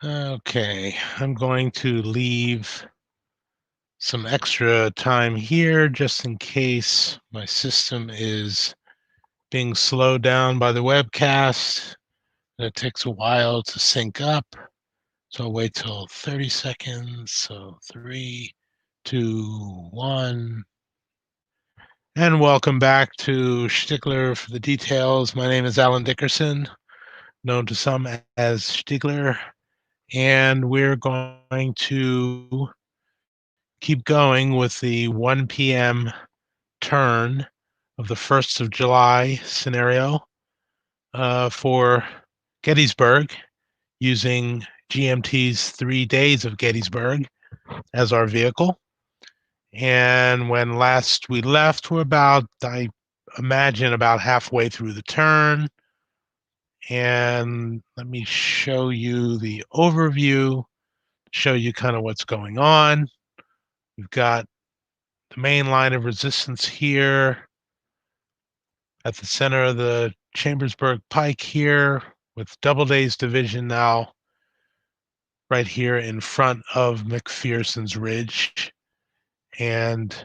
Okay, I'm going to leave some extra time here just in case my system is being slowed down by the webcast. It takes a while to sync up, so I'll wait till 30 seconds. So 3, 2, 1. And welcome back to Stiglr for the details. My name is Alan Dickerson, known to some as Stiglr, and we're going to keep going with the 1 p.m. turn of the 1st of July scenario for Gettysburg, using GMT's 3 days of Gettysburg as our vehicle. And when last we left, we're about, I imagine, about halfway through the turn. And let me show you the overview, show you kind of what's going on. We've got the main line of resistance here at the center of the Chambersburg Pike here, with Doubleday's division now right here in front of McPherson's Ridge, and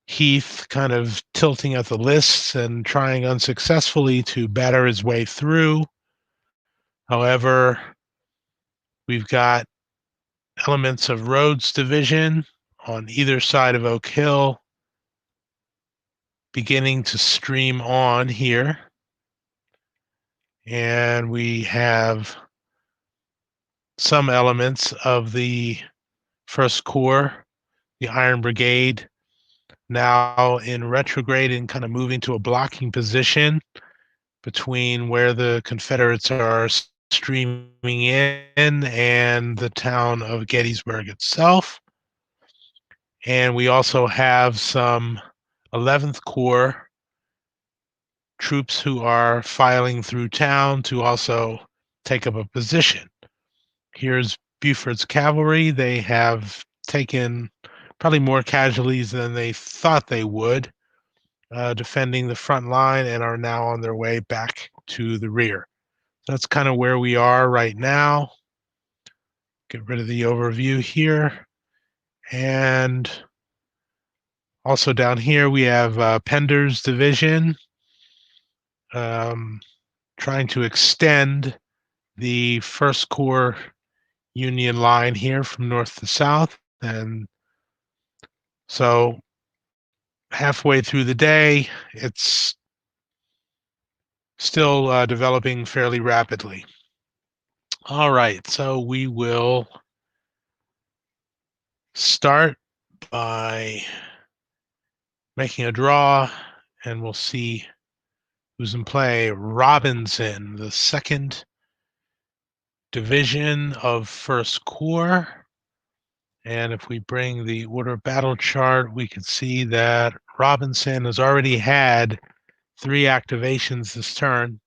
Heath kind of tilting at the lists and trying unsuccessfully to batter his way through. However, we've got elements of Rhodes' division on either side of Oak Hill beginning to stream on here. And we have some elements of the First Corps, the Iron Brigade, now in retrograde and kind of moving to a blocking position between where the Confederates are streaming in and the town of Gettysburg itself. And we also have some 11th Corps troops who are filing through town to also take up a position. Here's Buford's cavalry. They have taken probably more casualties than they thought they would, defending the front line, and are now on their way back to the rear. That's kind of where we are right now. Get rid of the overview here. And also down here, we have Pender's division trying to extend the First Corps Union line here from north to south. And so halfway through the day, it's still developing fairly rapidly. All right, so we will start by making a draw, and we'll see who's in play. Robinson, the 2nd Division of First Corps. And if we bring the order of battle chart, we can see that Robinson has already had 3 activations this turn.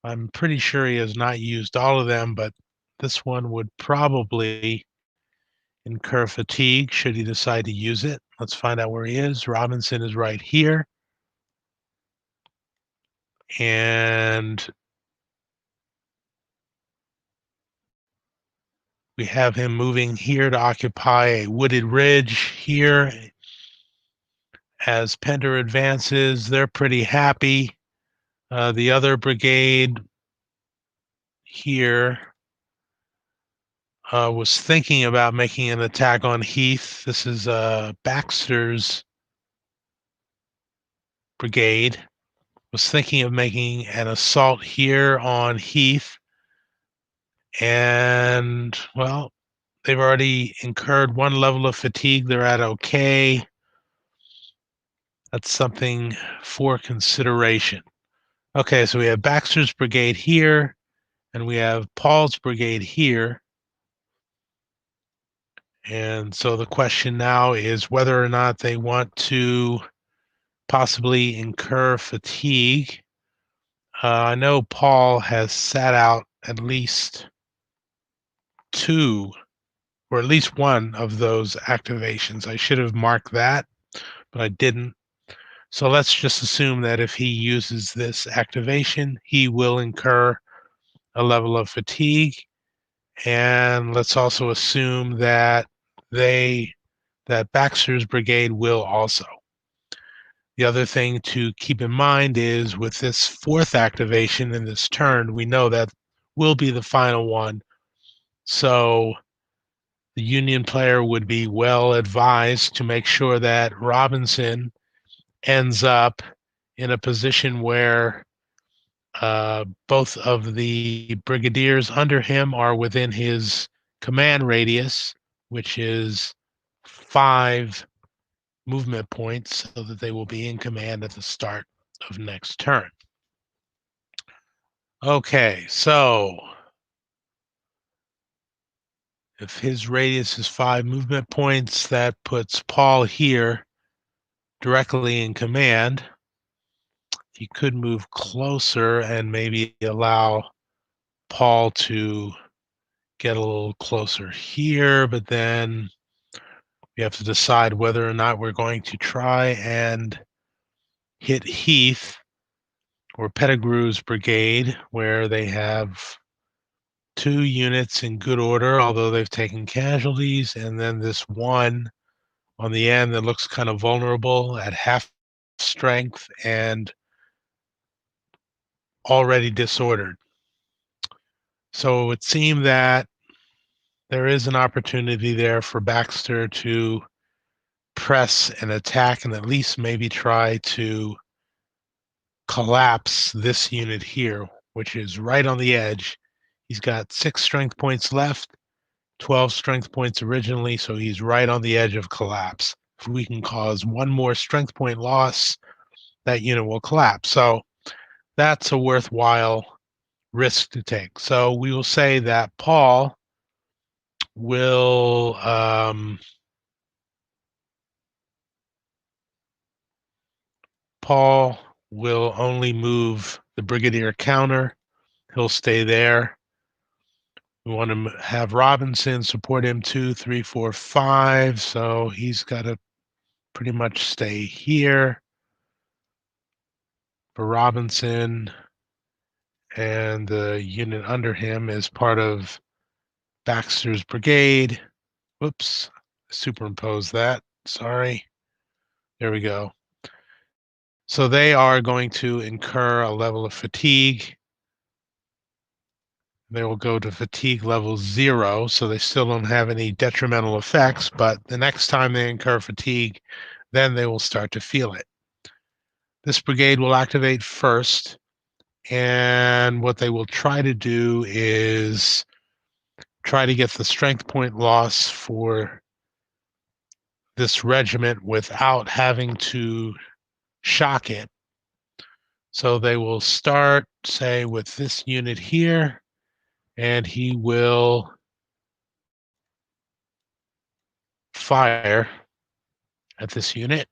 I'm pretty sure he has not used all of them, but this one would probably incur fatigue should he decide to use it. Let's find out where he is. Robinson is right here. And we have him moving here to occupy a wooded ridge here. As Pender advances, they're pretty happy. The other brigade here was thinking about making an attack on Heath. This is Baxter's brigade. Was thinking of making an assault here on Heath. And, well, they've already incurred 1 level of fatigue. They're at okay. That's something for consideration. Okay, so we have Baxter's brigade here, and we have Paul's brigade here. And so the question now is whether or not they want to possibly incur fatigue. I know Paul has sat out at least 2, or at least 1 of those activations. I should have marked that, but I didn't. So let's just assume that if he uses this activation, he will incur a level of fatigue. And let's also assume that Baxter's brigade will also. The other thing to keep in mind is with this fourth activation in this turn, we know that will be the final one. So the Union player would be well advised to make sure that Robinson ends up in a position where both of the brigadiers under him are within his command radius, which is 5 movement points, so that they will be in command at the start of next turn. Okay, so if his radius is 5 movement points, that puts Paul here directly in command. He could move closer and maybe allow Paul to get a little closer here, but then we have to decide whether or not we're going to try and hit Heath or Pettigrew's brigade, where they have 2 units in good order, although they've taken casualties, and then this one on the end that looks kind of vulnerable at half strength and already disordered. So it would seem that there is an opportunity there for Baxter to press and attack and at least maybe try to collapse this unit here, which is right on the edge. He's got 6 strength points left, 12 strength points originally, so he's right on the edge of collapse. If we can cause one more strength point loss, that unit will collapse. So that's a worthwhile risk to take. So we will say that will Paul will only move the brigadier counter. He'll stay there. We want to have Robinson support him 2, 3, 4, 5. So he's got to pretty much stay here for Robinson. And the unit under him is part of Baxter's brigade. Whoops, superimpose that. Sorry. There we go. So they are going to incur a level of fatigue. They will go to fatigue level 0, so they still don't have any detrimental effects, but the next time they incur fatigue, then they will start to feel it. This brigade will activate first, and what they will try to do is try to get the strength point loss for this regiment without having to shock it. So they will start, say, with this unit here, and he will fire at this unit.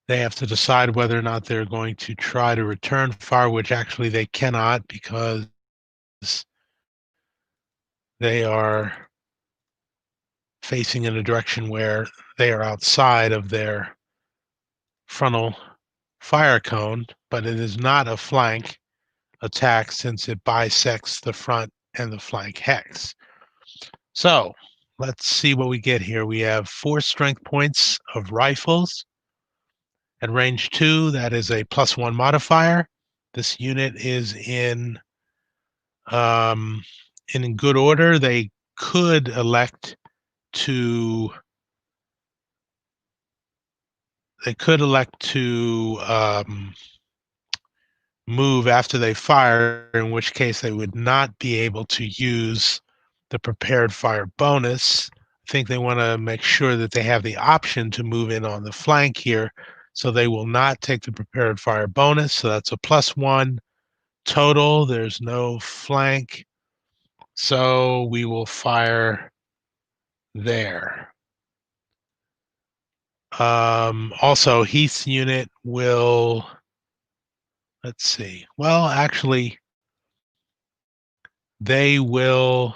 They have to decide whether or not they're going to try to return fire, which actually they cannot because they are facing in a direction where they are outside of their frontal fire cone, but it is not a flank attack since it bisects the front and the flank hex. So let's see what we get here. We have 4 strength points of rifles. At range 2, that is a +1 modifier. This unit is in good order. They could elect to move after they fire, in which case they would not be able to use the prepared fire bonus. I think they want to make sure that they have the option to move in on the flank here, so they will not take the prepared fire bonus. So that's a +1 total. There's no flank, so we will fire there. Also, Heath's unit will, let's see. Well, actually, they will,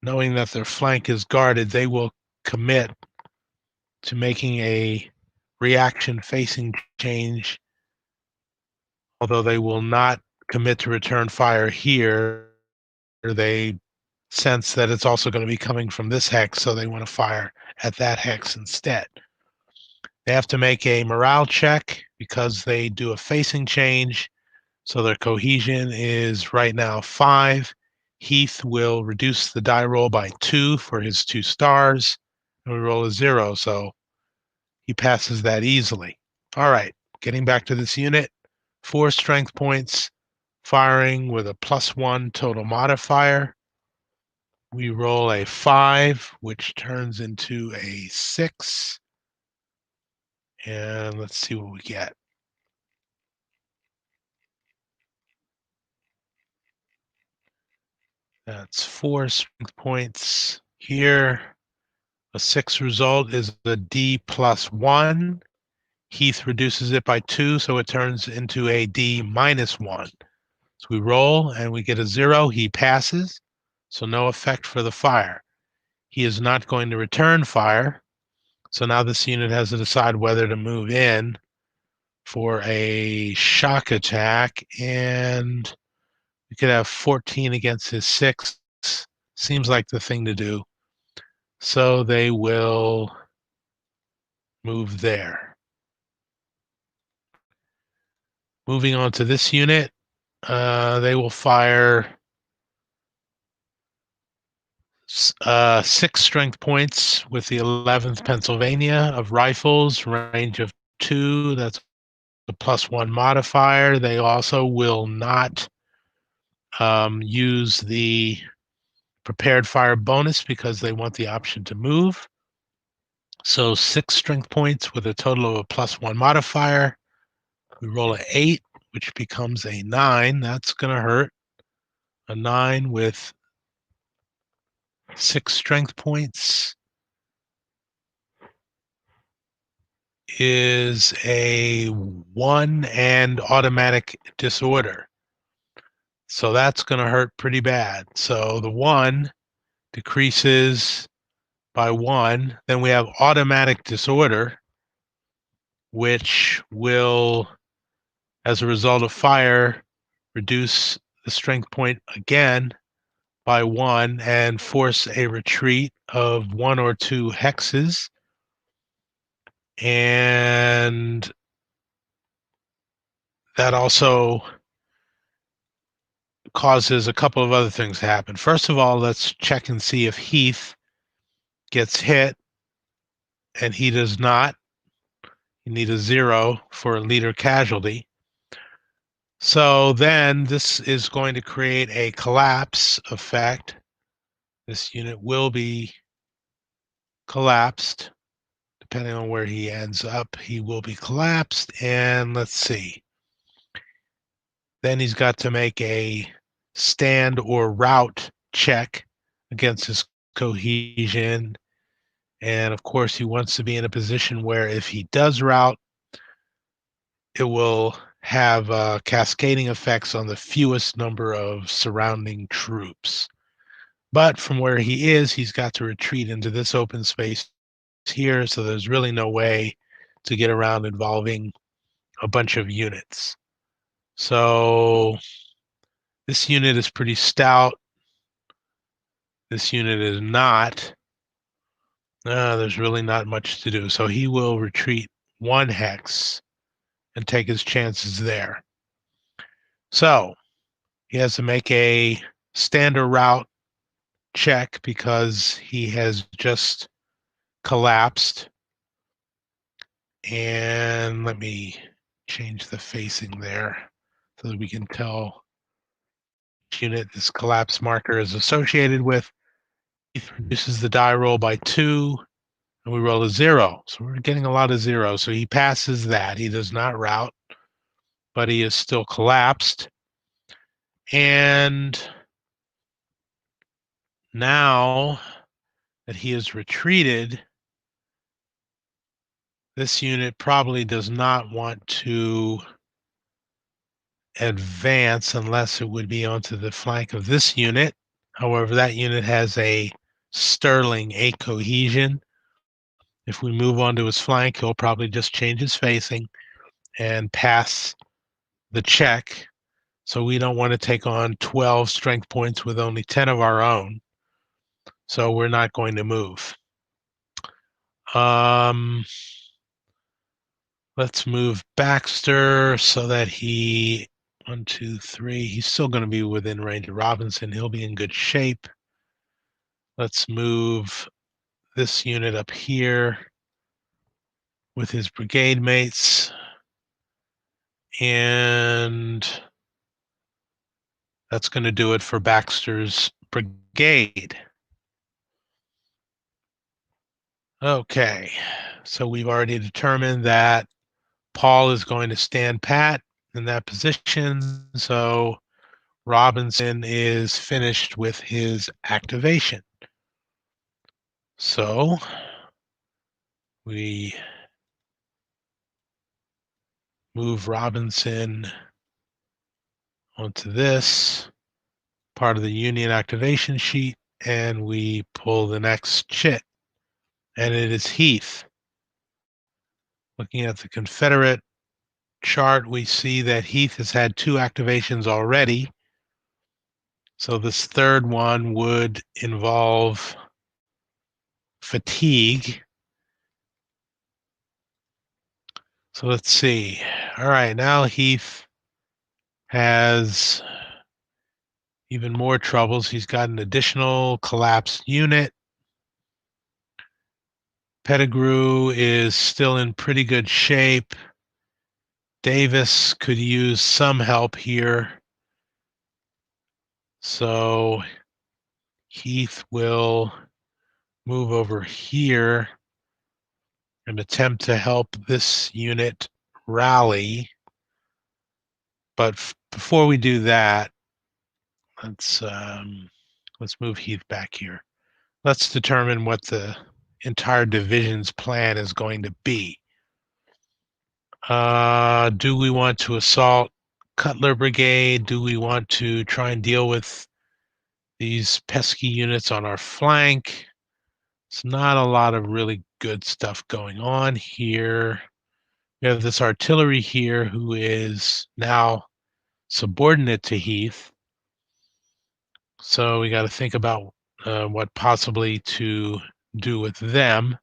knowing that their flank is guarded, they will commit to making a reaction facing change, although they will not commit to return fire here. they sense that it's also going to be coming from this hex, so they want to fire at that hex instead. They have to make a morale check because they do a facing change, so their cohesion is right now 5. Heath will reduce the die roll by 2 for his 2 stars, and we roll a 0, so he passes that easily. All right, getting back to this unit, 4 strength points, firing with a +1 total modifier. We roll a 5, which turns into a 6. And let's see what we get. That's 4 strength points here. A 6 result is a D +1. Heath reduces it by 2, so it turns into a D -1. So we roll and we get a 0. He passes, so no effect for the fire. He is not going to return fire, so now this unit has to decide whether to move in for a shock attack, and we could have 14 against his 6. Seems like the thing to do. So they will move there. Moving on to this unit, they will fire 6 strength points with the 11th Pennsylvania of rifles, range of 2. That's the +1 modifier. They also will not use the prepared fire bonus because they want the option to move. So 6 strength points with a total of a +1 modifier. We roll an 8, which becomes a 9. That's going to hurt. A 9 with 6 strength points is a 1 and automatic disorder. So that's going to hurt pretty bad. So the 1 decreases by 1. Then we have automatic disorder, which will, as a result of fire, reduce the strength point again by 1 and force a retreat of 1 or 2 hexes. And that also causes a couple of other things to happen. First of all, let's check and see if Heath gets hit, and he does not. You need a 0 for a leader casualty. So then this is going to create a collapse effect. This unit will be collapsed. Depending on where he ends up, he will be collapsed. And let's see. Then he's got to make a stand or rout check against his cohesion. And of course, he wants to be in a position where if he does rout, it will have cascading effects on the fewest number of surrounding troops. But from where he is, he's got to retreat into this open space here, so there's really no way to get around involving a bunch of units. So this unit is pretty stout. This unit is not. There's really not much to do. So he will retreat 1 hex and take his chances there. So he has to make a standard route check because he has just collapsed. And let me change the facing there so that we can tell which unit this collapse marker is associated with. He reduces the die roll by 2, and we roll a 0. So we're getting a lot of zeros. So he passes that. He does not rout, but he is still collapsed. And now that he has retreated, this unit probably does not want to advance unless it would be onto the flank of this unit. However, that unit has a sterling 8 cohesion. If we move onto his flank, he'll probably just change his facing and pass the check. So we don't want to take on 12 strength points with only 10 of our own. So we're not going to move. Let's move Baxter so that he, 1, 2, 3, he's still going to be within range of Robinson. He'll be in good shape. Let's move this unit up here with his brigade mates. And that's going to do it for Baxter's brigade. Okay, so we've already determined that Paul is going to stand pat in that position, so Robinson is finished with his activation. So we move Robinson onto this part of the Union activation sheet, and we pull the next chit, and it is Heath. Looking at the Confederate chart, we see that Heath has had 2 activations already. So this third one would involve fatigue. So let's see. All right, now Heath has even more troubles. He's got an additional collapsed unit. Pettigrew is still in pretty good shape. Davis could use some help here. So Heath will move over here and attempt to help this unit rally. But before we do that, let's move Heath back here. Let's determine what the entire division's plan is going to be. Do we want to assault Cutler Brigade? Do we want to try and deal with these pesky units on our flank? It's not a lot of really good stuff going on here. We have this artillery here who is now subordinate to Heath. So we got to think about what possibly to do with them.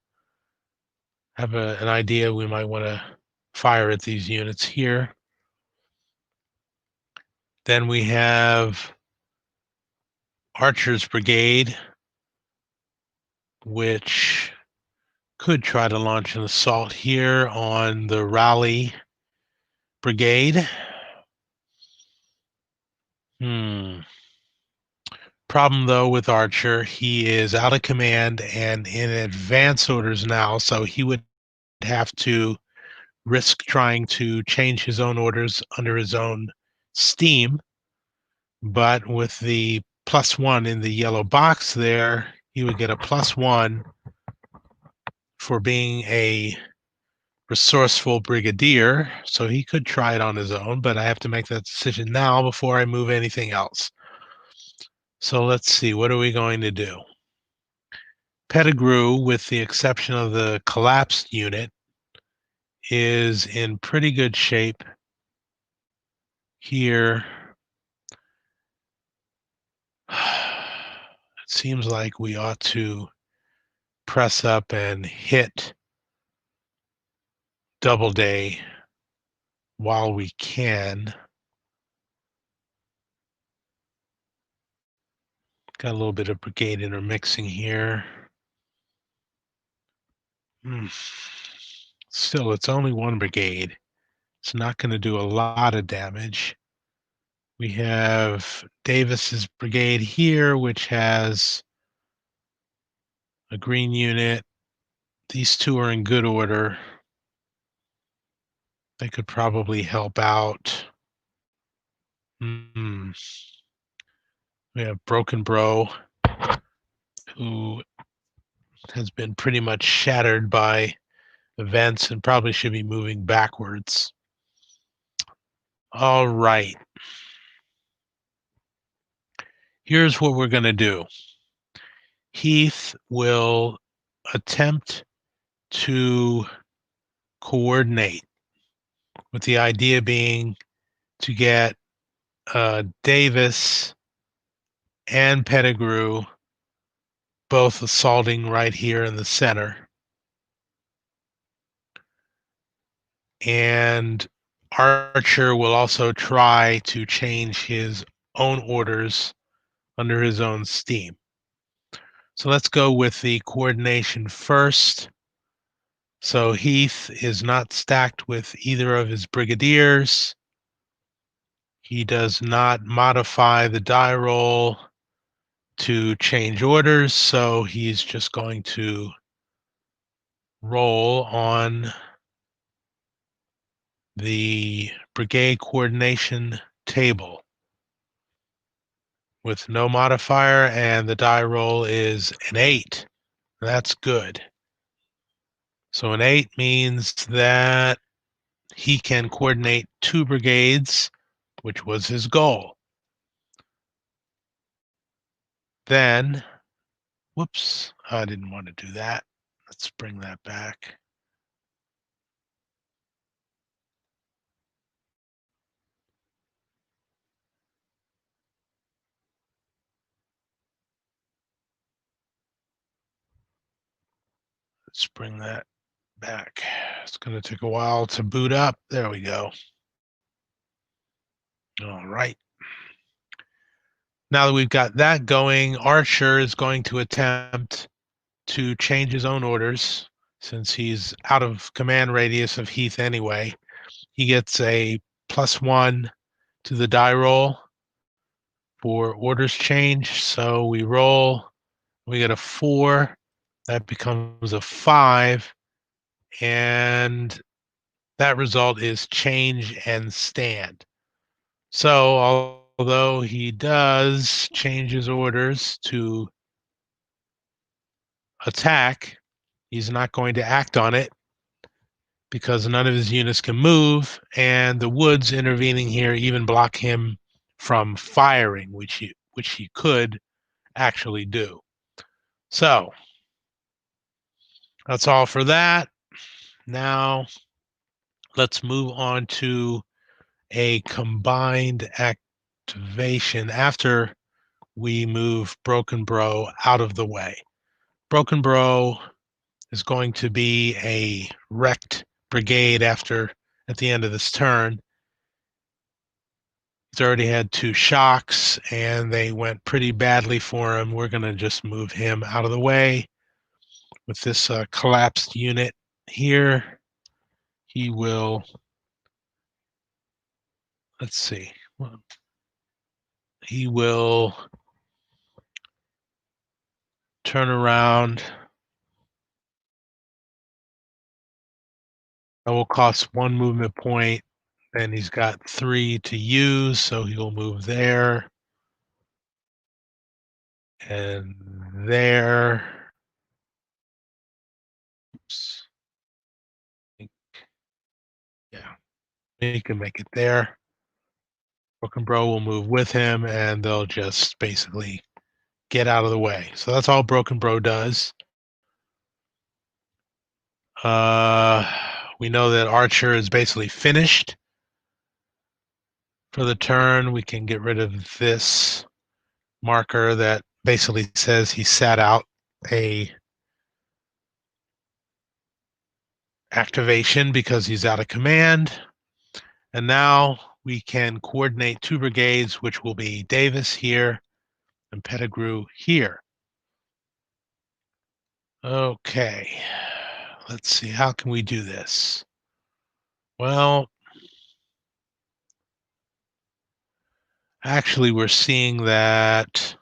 Have an idea we might want to fire at these units here. Then we have Archer's Brigade, which could try to launch an assault here on the Raleigh Brigade. Problem though with Archer, he is out of command and in advance orders now, so he would have to risk trying to change his own orders under his own steam. But with the +1 in the yellow box there, he would get a +1 for being a resourceful brigadier. So he could try it on his own, but I have to make that decision now before I move anything else. So let's see, what are we going to do? Pettigrew, with the exception of the collapsed unit, is in pretty good shape here. It seems like we ought to press up and hit Doubleday while we can. Got a little bit of brigade intermixing here. Still, it's only 1 brigade. It's not going to do a lot of damage. We have Davis's brigade here, which has a green unit. These 2 are in good order. They could probably help out. We have Broken Bro, who has been pretty much shattered by events and probably should be moving backwards. All right. Here's what we're going to do. Heath will attempt to coordinate, with the idea being to get Davis and Pettigrew both assaulting right here in the center. And Archer will also try to change his own orders under his own steam. So let's go with the coordination first. So Heath is not stacked with either of his brigadiers. He does not modify the die roll to change orders, so he's just going to roll on the brigade coordination table with no modifier, and the die roll is an 8. That's good. So an 8 means that he can coordinate 2 brigades, which was his goal. Then, whoops, I didn't want to do that. Let's bring that back. Let's bring that back. It's going to take a while to boot up. There we go. All right. Now that we've got that going, Archer is going to attempt to change his own orders since he's out of command radius of Heath anyway. He gets a +1 to the die roll for orders change. So we roll, we get a 4, that becomes a 5, and that result is change and stand. So although he does change his orders to attack, he's not going to act on it because none of his units can move, and the woods intervening here even block him from firing, which he could actually do. So that's all for that. Now let's move on to a combined activation after we move Broken Bro out of the way. Broken Bro is going to be a wrecked brigade at the end of this turn. He's already had 2 shocks and they went pretty badly for him. We're going to just move him out of the way with this collapsed unit here. He will, let's see, he will turn around. That will cost 1 movement point, and he's got 3 to use, so he'll move there and there. Oops. Yeah, he can make it there. Broken Bro will move with him, and they'll just basically get out of the way. So that's all Broken Bro does. We know that Archer is basically finished for the turn. We can get rid of this marker that basically says he sat out a activation because he's out of command. And now we can coordinate 2 brigades, which will be Davis here and Pettigrew here. Okay, let's see, how can we do this? Well, actually, we're seeing that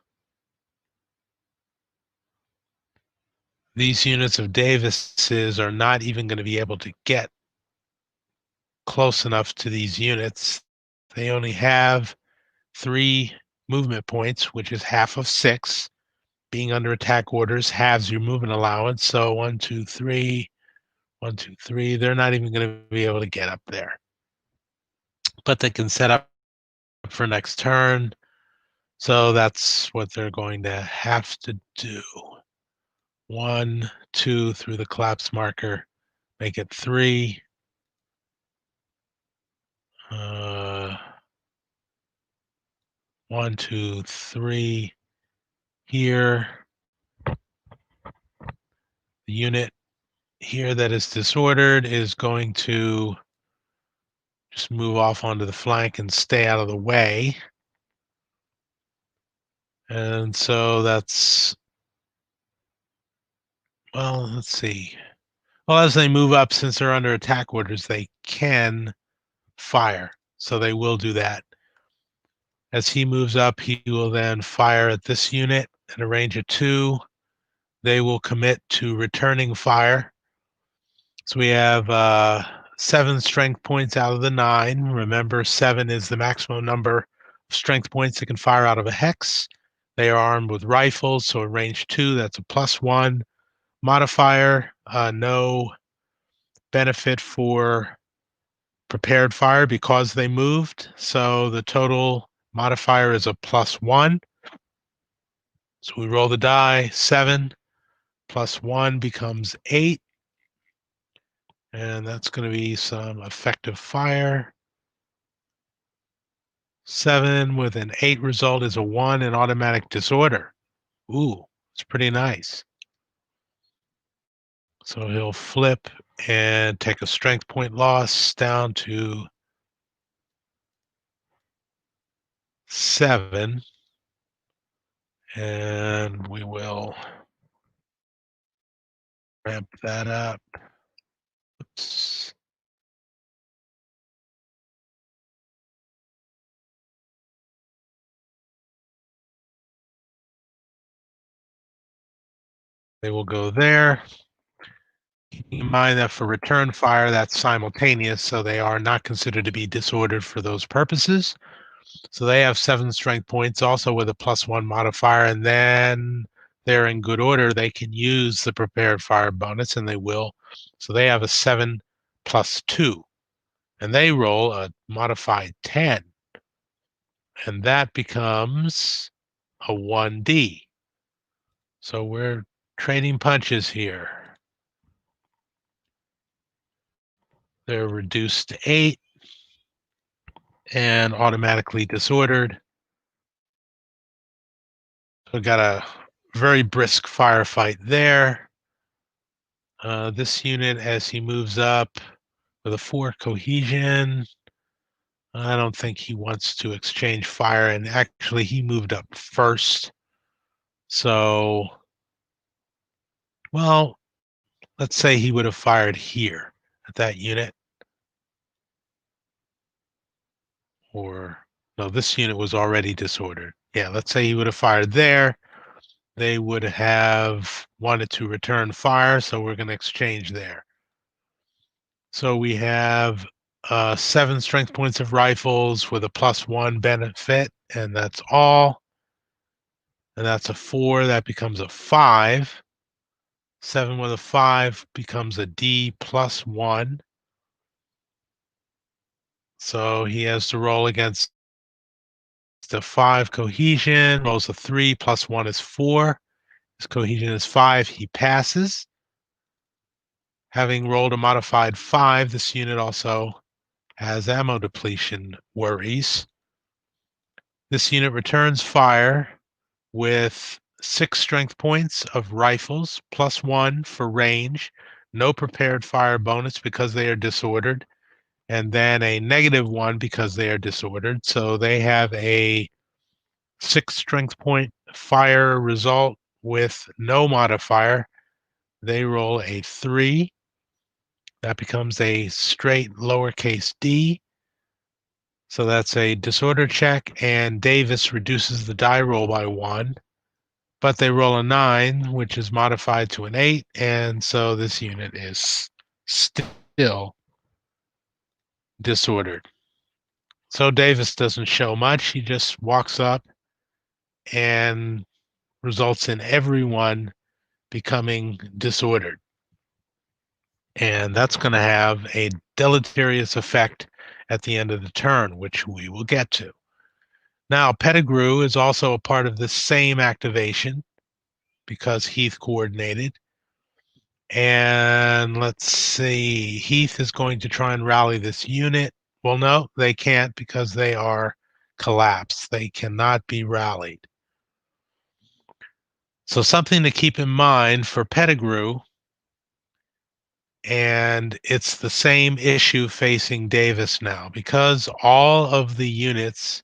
these units of Davis's are not even going to be able to get close enough to these units. They only have 3 movement points, which is half of 6. Being under attack orders halves your movement allowance. So 1, 2, 3, 1, 2, 3. They're not even going to be able to get up there. But they can set up for next turn. So that's what they're going to have to do. 1, 2 through the collapse marker, make it 3. 1, 2, 3 here. The unit here that is disordered is going to just move off onto the flank and stay out of the way. And so that's, well, let's see. Well, as they move up, since they're under attack orders, they can fire. So they will do that. As he moves up, he will then fire at this unit at a range of 2. They will commit to returning fire. So we have 7 strength points out of the 9. Remember, 7 is the maximum number of strength points that can fire out of a hex. They are armed with rifles, so at range 2, that's a +1 modifier. No benefit for prepared fire because they moved. So the total modifier is a +1. So we roll the die. 7 plus 1 becomes 8. And that's going to be some effective fire. 7 with an 8 result is a 1 in automatic disorder. Ooh, it's pretty nice. So he'll flip and take a strength point loss down to 7. And we will ramp that up. Oops. They will go there. Keep in mind that for return fire, that's simultaneous, so they are not considered to be disordered for those purposes. So they have 7 strength points, also with a +1 modifier, and then they're in good order. They can use the prepared fire bonus, and they will. So they have a 7 plus 2, and they roll a modified 10, and that becomes a 1D. So we're trading punches here. They're reduced to 8 and automatically disordered. So we got a very brisk firefight there. This unit, as he moves up with a 4 cohesion, I don't think he wants to exchange fire. And actually, he moved up first. So, well, let's say he would have fired here at that unit. Or, no, this unit was already disordered. Yeah, let's say he would have fired there. They would have wanted to return fire. So we're going to exchange there. So we have 7 strength points of rifles with a +1 benefit, and that's all. And that's a 4. That becomes a 5. 7 with a 5 becomes a D +1. So he has to roll against the 5 cohesion. Rolls a 3 +1 is 4. His cohesion is 5. He passes. Having rolled a modified 5, this unit also has ammo depletion worries. This unit returns fire with 6 strength points of rifles, +1 for range, no prepared fire bonus because they are disordered, and then a -1 because they are disordered. So they have a 6 strength point fire result with no modifier. They roll a 3. That becomes a straight lowercase d. So that's a disorder check, and Davis reduces the die roll by 1. But they roll a 9, which is modified to an 8, and so this unit is still disordered. So Davis doesn't show much. He just walks up and results in everyone becoming disordered. And that's going to have a deleterious effect at the end of the turn, which we will get to. Now, Pettigrew is also a part of the same activation because Heath coordinated. And let's see, Heath is going to try and rally this unit. Well, no, they can't because they are collapse. They cannot be rallied. So something to keep in mind for Pettigrew, and it's the same issue facing Davis now, because all of the units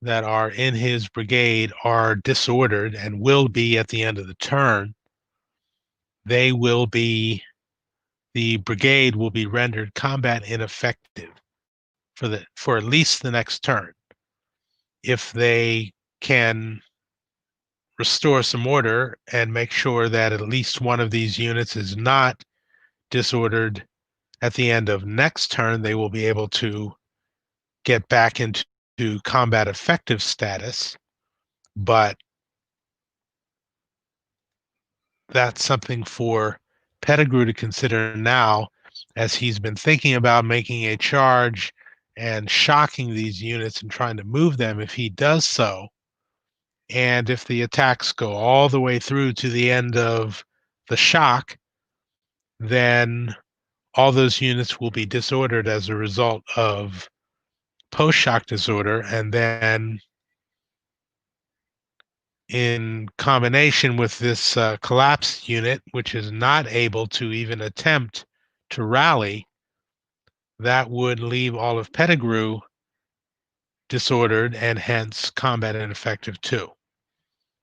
that are in his brigade are disordered and will be at the end of the turn. They will be the brigade will be rendered combat ineffective for at least the next turn. If they can restore some order and make sure that at least one of these units is not disordered at the end of next turn, they will be able to get back into combat effective status. But that's something for Pettigrew to consider now, as he's been thinking about making a charge and shocking these units and trying to move them. If he does so, and if the attacks go all the way through to the end of the shock, then all those units will be disordered as a result of post-shock disorder, and then in combination with this collapsed unit, which is not able to even attempt to rally, that would leave all of Pettigrew disordered and hence combat ineffective too.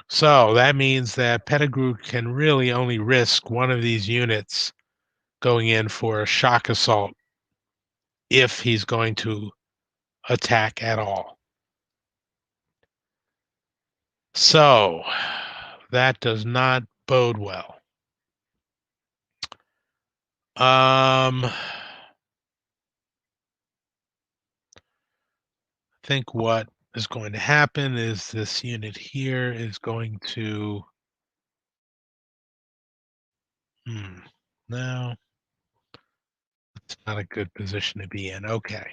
So that means that Pettigrew can really only risk one of these units going in for a shock assault if he's going to attack at all. So that does not bode well. I think what is going to happen is this unit here is going to no, it's not a good position to be in. Okay.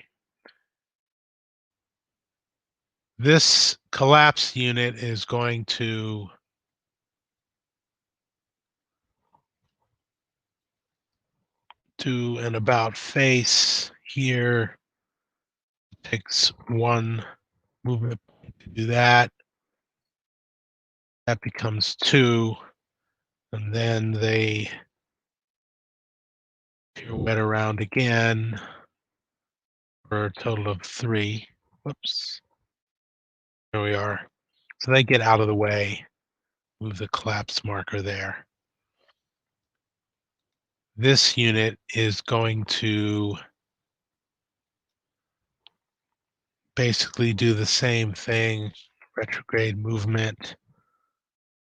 This collapse unit is going to do an about face here. Takes one movement to do that. That becomes 2, and then they pirouette around again for a total of 3. Whoops. There we are. So they get out of the way. Move the collapse marker there. This unit is going to basically do the same thing. Retrograde movement.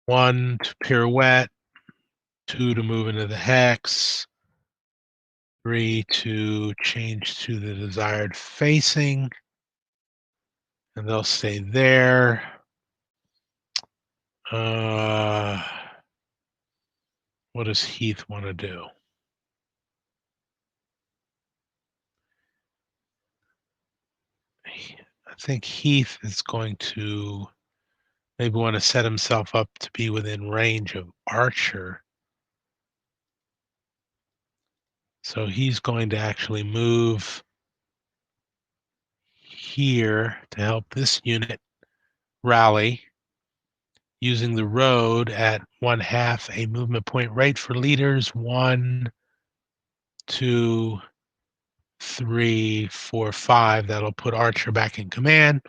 1 to pirouette, 2 to move into the hex, 3 to change to the desired facing, and they'll stay there. What does Heath want to do? I think Heath is going to maybe want to set himself up to be within range of Archer. So he's going to actually move here to help this unit rally, using the road at 1/2 a movement point rate for leaders. 1, 2, 3, 4, 5. That'll put Archer back in command.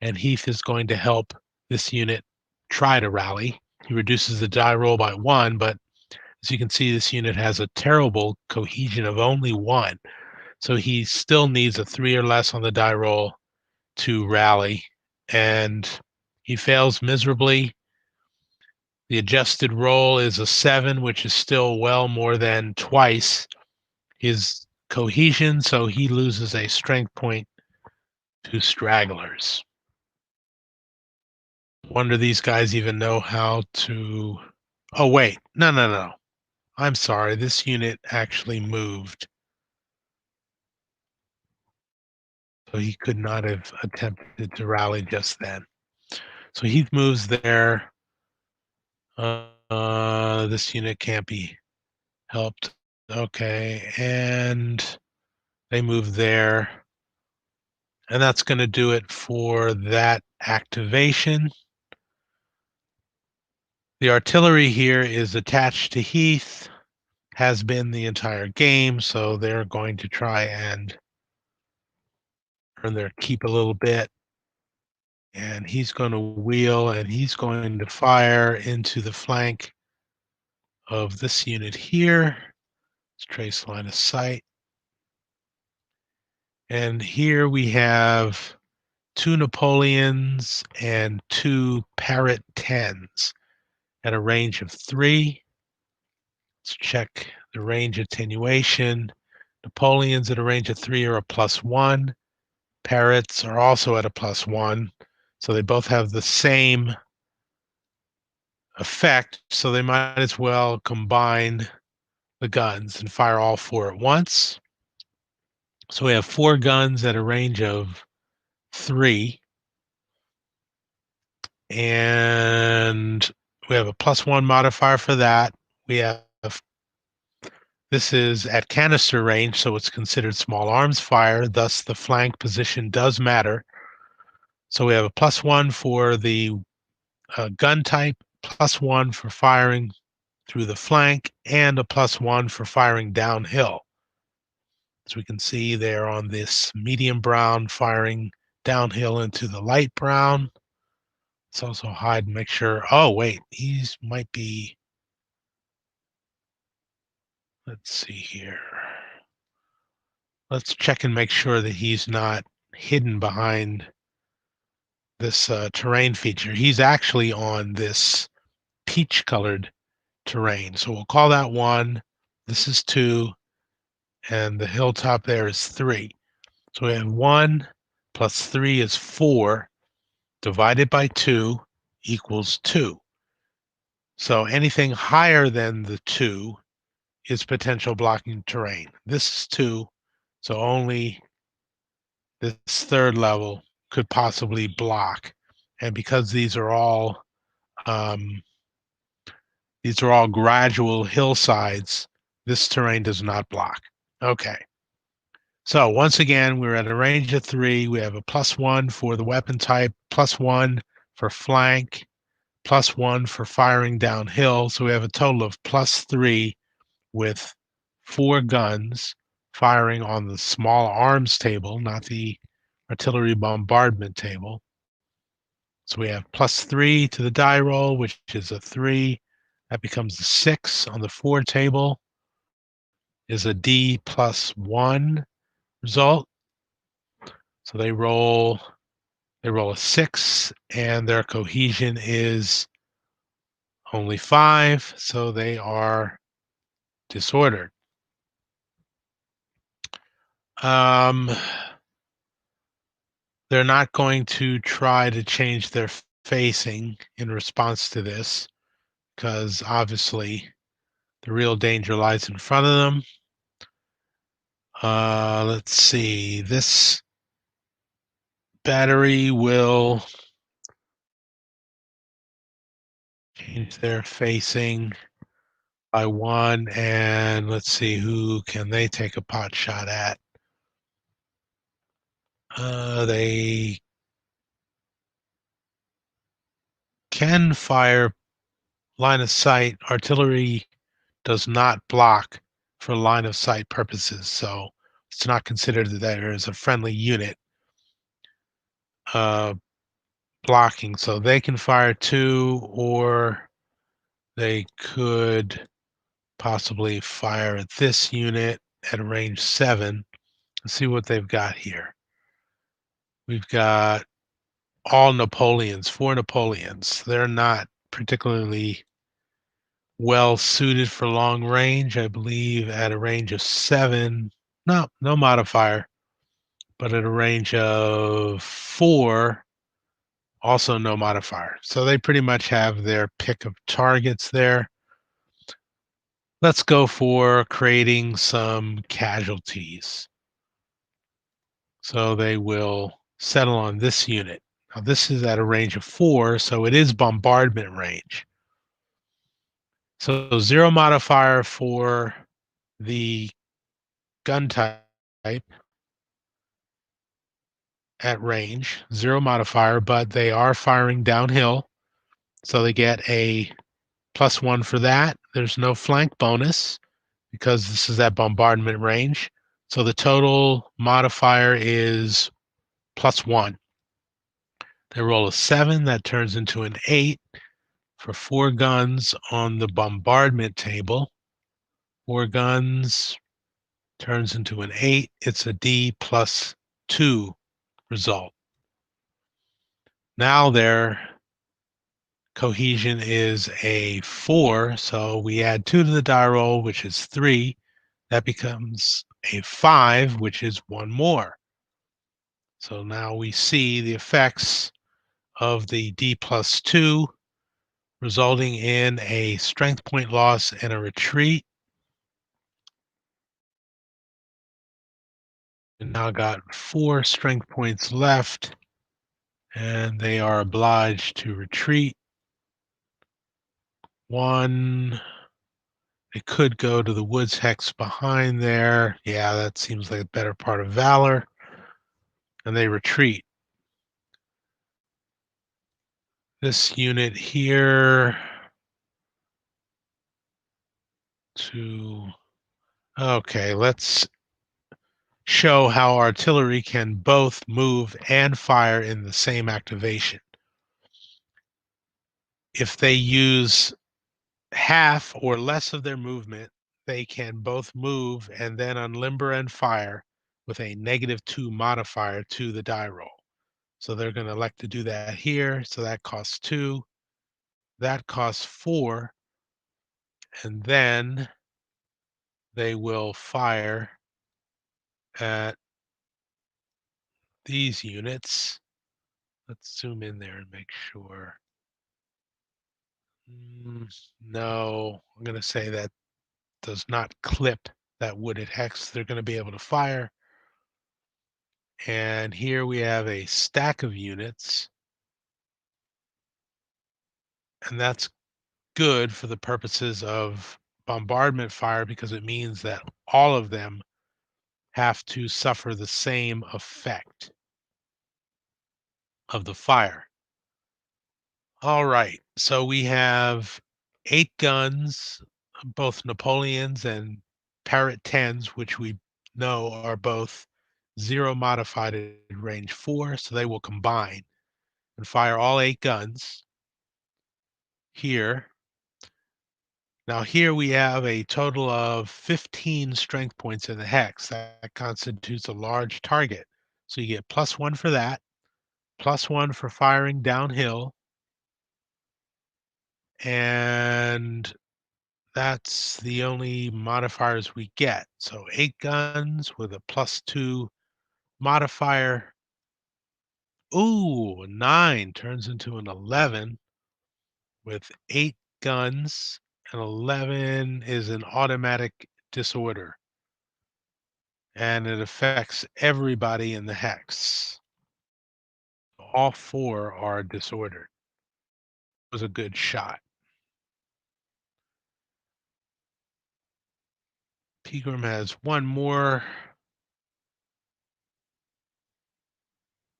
And Heath is going to help this unit try to rally. He reduces the die roll by 1, but as you can see, this unit has a terrible cohesion of only 1. So he still needs a 3 or less on the die roll to rally, and he fails miserably. The adjusted roll is a 7, which is still well more than twice his cohesion, so he loses a strength point to stragglers. Wonder these guys even know how to... Oh, wait. No. I'm sorry. This unit actually moved. So he could not have attempted to rally just then. So Heath moves there. This unit can't be helped. Okay, and they move there. And that's going to do it for that activation. The artillery here is attached to Heath, has been the entire game, so they're going to try and earn their keep a little bit. And he's going to wheel and he's going to fire into the flank of this unit here. Let's trace line of sight. And here we have 2 Napoleons and 2 Parrot 10s at a range of 3. Let's check the range attenuation. Napoleons at a range of 3 are a +1. Parrots are also at a +1. So they both have the same effect. So they might as well combine the guns and fire all 4 at once. So we have 4 guns at a range of 3. And we have a +1 modifier for that. We have this is at canister range, so it's considered small arms fire, thus the flank position does matter. So we have a +1 for the gun type, +1 for firing through the flank, and a +1 for firing downhill. As we can see there on this medium brown firing downhill into the light brown. Let's also hide and make sure. Oh, wait, these might be. Let's see here. Let's check and make sure that he's not hidden behind this terrain feature. He's actually on this peach colored terrain. So we'll call that 1. This is 2. And the hilltop there is 3. So we have 1 plus 3 is 4. Divided by 2 equals 2. So anything higher than the 2 is potential blocking terrain. This is 2. So only this 3rd level could possibly block. And because um, these are all gradual hillsides, this terrain does not block. Okay. So once again, we're at a range of 3. We have a +1 for the weapon type, +1 for flank, +1 for firing downhill. So we have a total of +3 with 4 guns firing on the small arms table, not the artillery bombardment table. So we have +3 to the die roll, which is a 3. That becomes a 6 on the 4 table, is a D +1 result. So they roll a 6, and their cohesion is only 5, so they are disordered. Um, they're not going to try to change their facing in response to this, because obviously the real danger lies in front of them. Let's see. This battery will change their facing by 1, and let's see, who can they take a pot shot at? They can fire line of sight. Artillery does not block for line of sight purposes, so it's not considered that there is a friendly unit uh, blocking. So they can fire 2, or they could possibly fire at this unit at a range 7. Let's see what they've got here. We've got all Napoleons, 4 Napoleons. They're not particularly well suited for long range. I believe at a range of 7, no modifier, but at a range of 4, also no modifier. So they pretty much have their pick of targets there. Let's go for creating some casualties. So they will settle on this unit. Now this is at a range of 4, so it is bombardment range. So 0 modifier for the gun type. at range, 0 modifier, but they are firing downhill, so they get a +1 for that. There's no flank bonus because this is at bombardment range. So the total modifier is +1. They roll a 7, that turns into an 8 for 4 guns on the bombardment table. 4 guns turns into an 8. It's a D +2 result. Now their cohesion is a 4, so we add 2 to the die roll, which is 3. That becomes a 5, which is 1 more. So now we see the effects of the D+2 resulting in a strength point loss and a retreat. And now got 4 strength points left, and they are obliged to retreat. 1. They could go to the woods hex behind there. Yeah, that seems like a better part of valor. And they retreat. This unit here to... Okay, let's show how artillery can both move and fire in the same activation. If they use half or less of their movement, they can both move and then unlimber and fire with a -2 modifier to the die roll. So they're going to elect to do that here. So that costs 2. That costs 4. And then they will fire at these units. Let's zoom in there and make sure. No, I'm going to say that does not clip that wooded hex. They're going to be able to fire. And here we have a stack of units. And that's good for the purposes of bombardment fire because it means that all of them have to suffer the same effect of the fire. All right, so we have 8 guns, both Napoleons and Parrot 10s, which we know are both 0 modified at range 4, so they will combine and fire all 8 guns here. Now here we have a total of 15 strength points in the hex. That constitutes a large target. So you get +1 for that, +1 for firing downhill, and that's the only modifiers we get. So 8 guns with a +2 modifier. Ooh, 9 turns into an 11 with 8 guns, and 11 is an automatic disorder. And it affects everybody in the hex. All 4 are disordered. It was a good shot. Pegram has 1 more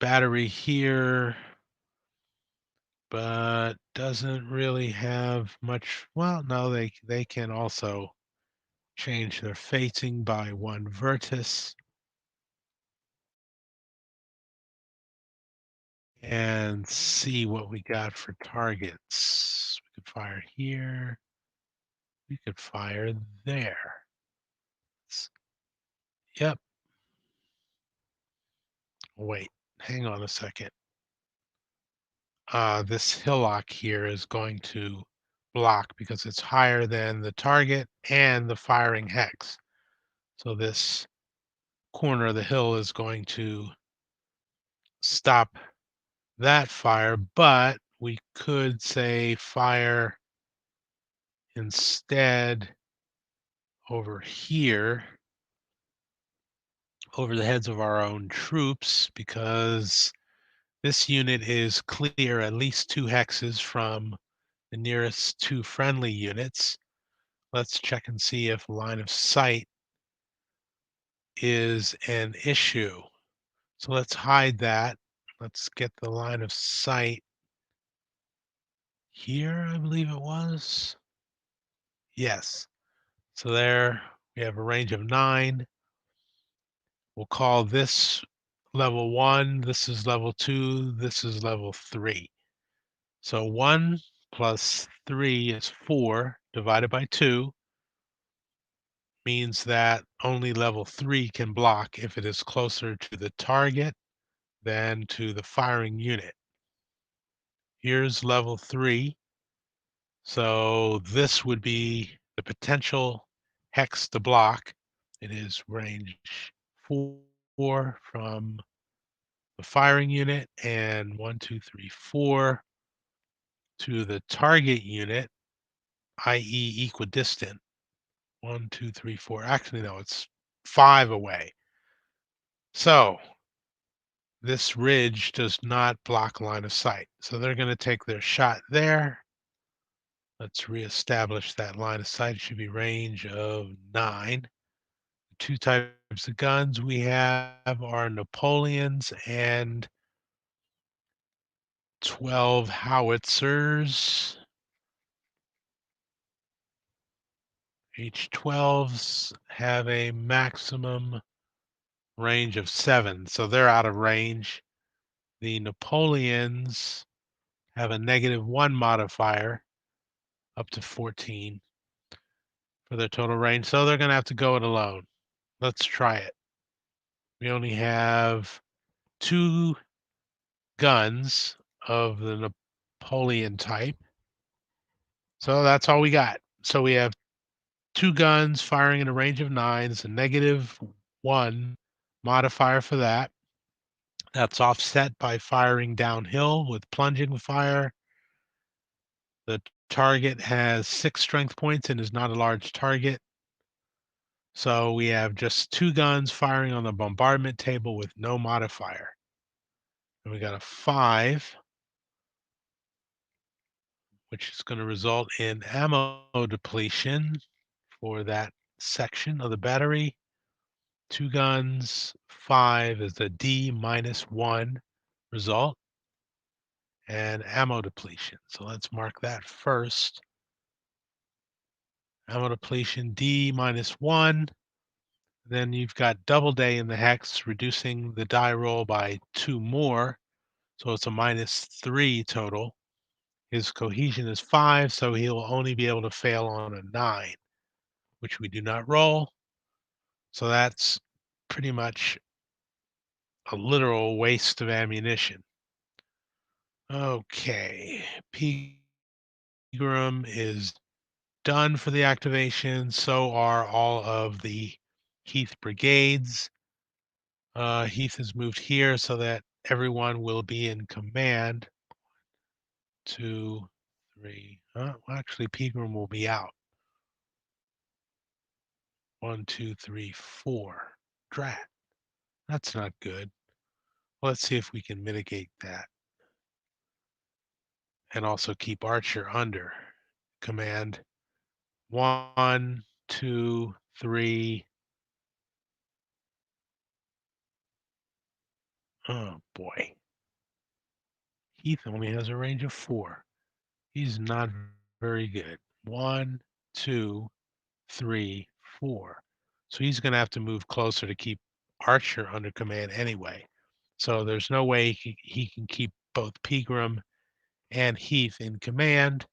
battery here, but doesn't really have much. Well, no, they can also change their facing by 1 vertex. And see what we got for targets. We could fire here. We could fire there. Yep. Wait, hang on a second. This hillock here is going to block because it's higher than the target and the firing hex. So this corner of the hill is going to stop that fire, but we could say fire instead over here over the heads of our own troops because this unit is clear at least 2 hexes from the nearest 2 friendly units. Let's check and see if line of sight is an issue. So let's hide that. Let's get the line of sight here, I believe it was. Yes. So there we have a range of 9. We'll call this level 1, this is level 2, this is level 3. So 1 plus 3 is 4 divided by 2 means that only level 3 can block if it is closer to the target than to the firing unit. Here's level 3. So this would be the potential hex to block. It is range 4 from the firing unit and 1, 2, 3, 4 to the target unit, i.e. equidistant. 1, 2, 3, 4. Actually, no, it's 5 away. So this ridge does not block line of sight. So they're going to take their shot there. Let's reestablish that line of sight. It should be range of 9. Two types of guns we have are Napoleons and 12 howitzers. H-12s have a maximum range of 7, so they're out of range. The Napoleons have a -1 modifier up to 14 for their total range, so they're going to have to go it alone. Let's try it. We only have 2 guns of the Napoleon type, so that's all we got. So we have 2 guns firing in a range of 9. It's a -1 modifier for that. That's offset by firing downhill with plunging fire. The target has 6 strength points and is not a large target. So we have just 2 guns firing on the bombardment table with no modifier. And we got a 5, which is going to result in ammo depletion for that section of the battery. 2 guns, 5 is a D-1 result, and ammo depletion. So let's mark that first. Ammo depletion D-1. Then you've got Doubleday in the hex, reducing the die roll by 2 more. So it's a -3 total. His cohesion is 5, so he'll only be able to fail on a 9, which we do not roll. So that's pretty much a literal waste of ammunition. Okay, Pegram is done for the activation. So are all of the Heath brigades. Heath has moved here so that everyone will be in command. 2, 3. Well, actually, Pegram will be out. 1, 2, 3, 4. Drat. That's not good. Let's see if we can mitigate that and also keep Archer under command. 1, 2, 3. Oh boy. Heath only has a range of 4. He's not very good. 1, 2, 3, 4. So he's going to have to move closer to keep Archer under command anyway. So there's no way he can keep both Pegram and Heath in command.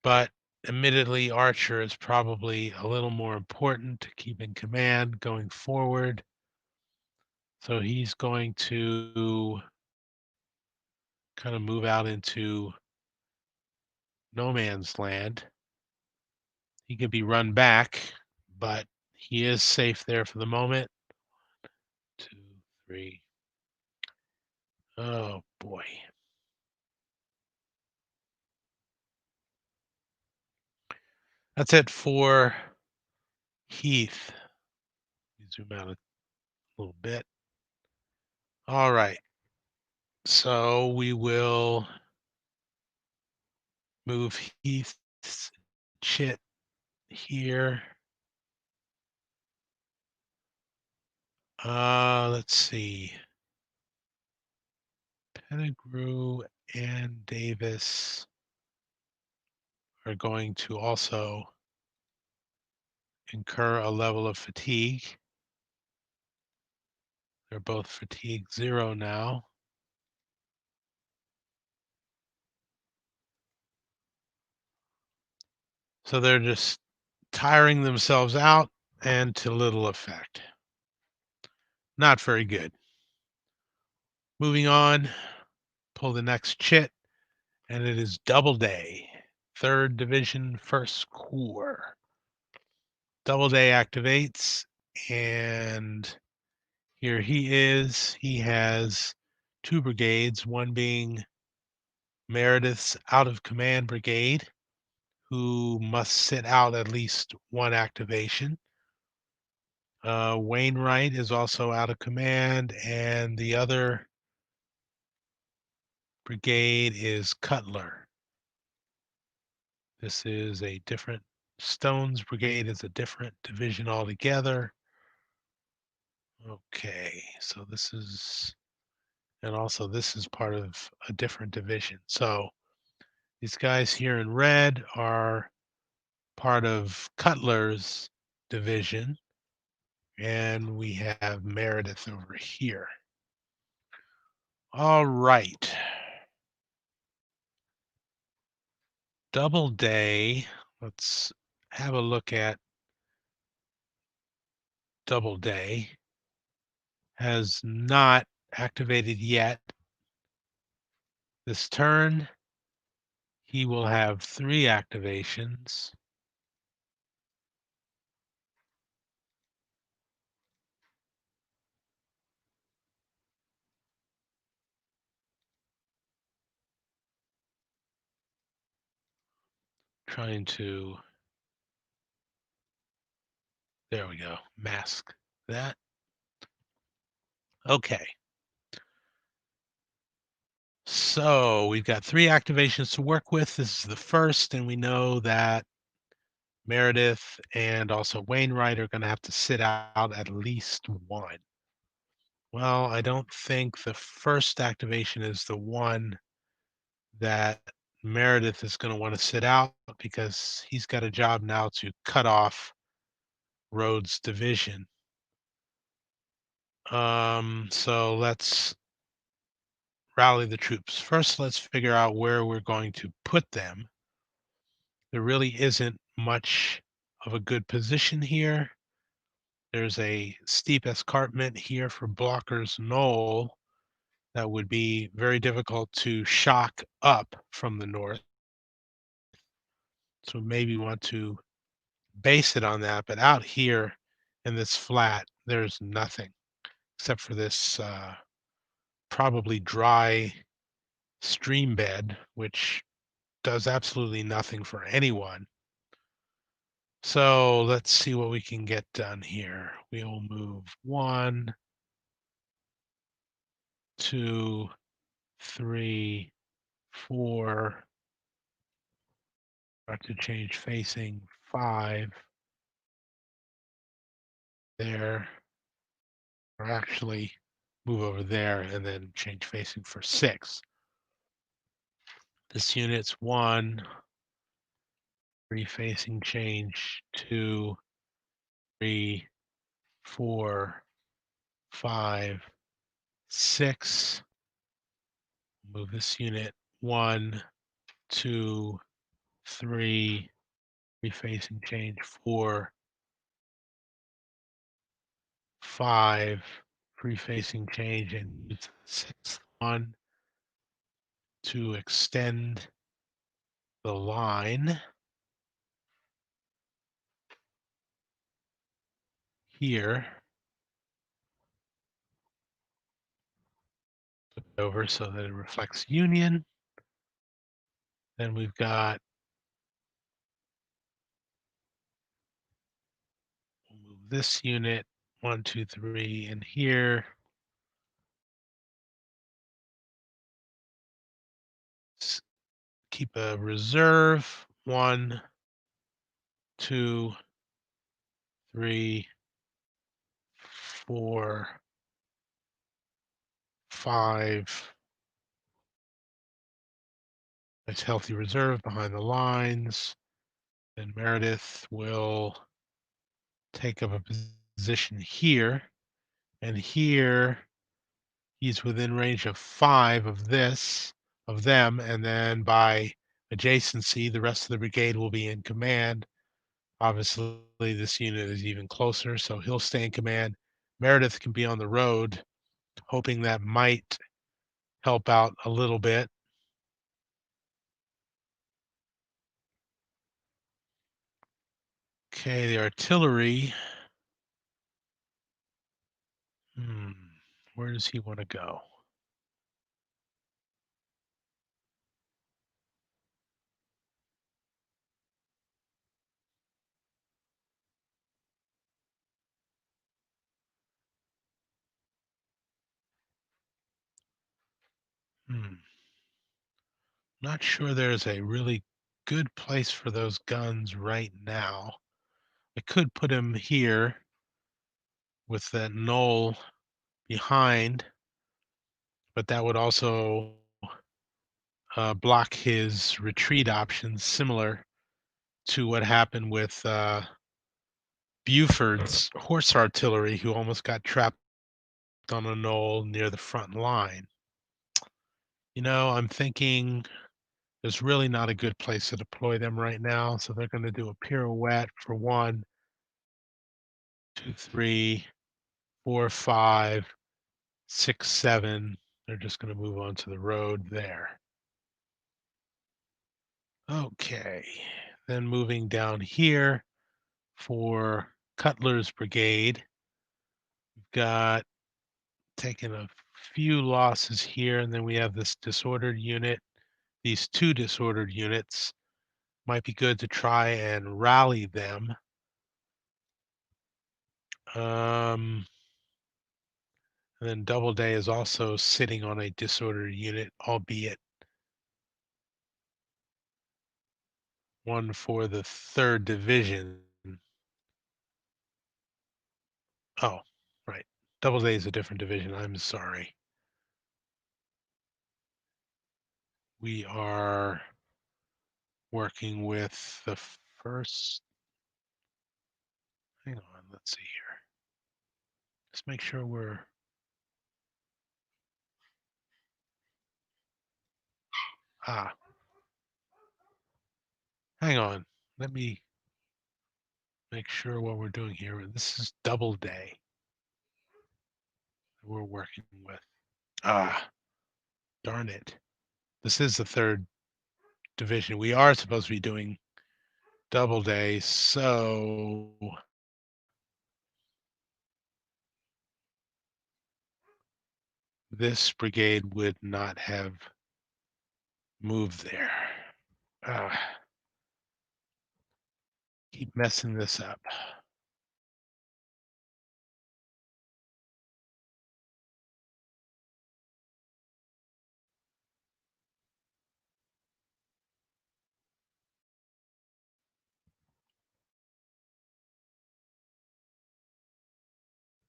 But admittedly, Archer is probably a little more important to keep in command going forward. So he's going to kind of move out into no man's land. He could be run back, but he is safe there for the moment. 2, 3. Oh boy. That's it for Heath. Zoom out a little bit. All right. So we will move Heath's chit here. Let's see. Pettigrew and Davis are going to also incur a level of fatigue. They're both fatigue 0 now. So they're just tiring themselves out and to little effect. Not very good. Moving on, pull the next chit, and it is Doubleday, 3rd Division, 1st Corps. Doubleday activates, and here he is. He has 2 brigades, one being Meredith's out of command brigade, who must sit out at least 1 activation. Wainwright is also out of command, and the other brigade is Cutler. This is a different, Stone's brigade is a different division altogether. Okay, so this is, and also this is part of a different division. So these guys here in red are part of Cutler's division, and we have Meredith over here. All right. Doubleday. Let's have a look at Doubleday. Has not activated yet. This turn, he will have 3 activations. Trying to, there we go, mask that. Okay. So we've got 3 activations to work with. This is the first, and we know that Meredith and also Wainwright are going to have to sit out at least 1. Well, I don't think the first activation is the one that Meredith is going to want to sit out because he's got a job now to cut off Rhodes' division. So let's rally the troops. First, let's figure out where we're going to put them. There really isn't much of a good position here. There's a steep escarpment here for Blocker's Knoll that would be very difficult to shock up from the north. So maybe want to base it on that, but out here in this flat, there's nothing except for this probably dry stream bed, which does absolutely nothing for anyone. So let's see what we can get done here. We'll move 1, 2, 3, 4. Start to change facing 5 there, or actually move over there and then change facing for 6. This unit's 1, 3 facing change, 2, 3, 4, 5, 6. Move this unit 1, 2, 3, 3 facing change, 4, 5, 3 facing change, and use the 6th one to extend the line here over so that it reflects Union. Then we've got, we'll move this unit 1, 2, 3 in here. Keep a reserve 1, 2, 3, 4, 5. Nice healthy reserve behind the lines. And Meredith will take up a position here. And here he's within range of 5 of them, and then by adjacency, the rest of the brigade will be in command. Obviously, this unit is even closer, so he'll stay in command. Meredith can be on the road, hoping that might help out a little bit. Okay, the artillery. Hmm, where does he want to go? Not sure there's a really good place for those guns right now. I could put him here with that knoll behind, but that would also block his retreat options, similar to what happened with Buford's horse artillery, who almost got trapped on a knoll near the front line. I'm thinking there's really not a good place to deploy them right now, so they're going to do a pirouette for 1, 2, 3, 4, 5, 6, 7. They're just going to move on to the road there. Okay, then moving down here for Cutler's brigade. We've got taken a few losses here, and then we have this disordered unit. These 2 disordered units might be good to try and rally them. And then Doubleday is also sitting on a disordered unit, albeit one for the 3rd Division. Oh, right. Doubleday is a different division. I'm sorry. We are working with the first. Hang on, let's see here. Just make sure we're. Ah, hang on. Let me make sure what we're doing here. This is Doubleday that we're working with. Ah, darn it. This is the 3rd Division. We are supposed to be doing Doubleday, so this brigade would not have moved there. Ah, keep messing this up.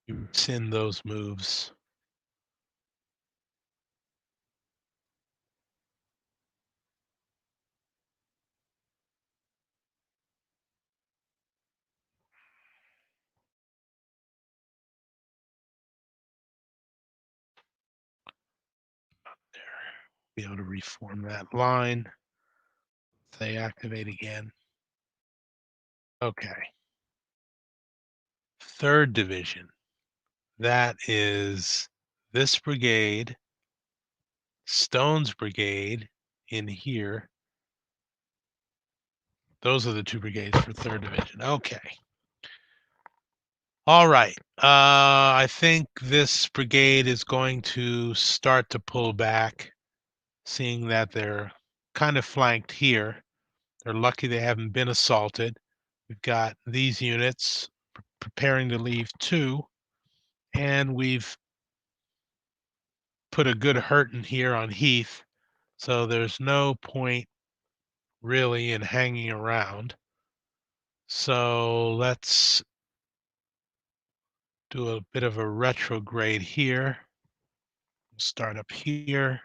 You send those moves. There. Be able to reform that line. Say activate again. Okay. 3rd Division. That is this brigade, Stone's brigade in here. Those are the 2 brigades for 3rd Division. Okay. All right. I think this brigade is going to start to pull back, seeing that they're kind of flanked here. They're lucky they haven't been assaulted. We've got these units preparing to leave too, and we've put a good hurt in here on Heath, so there's no point really in hanging around. So let's do a bit of a retrograde here. We'll start up here.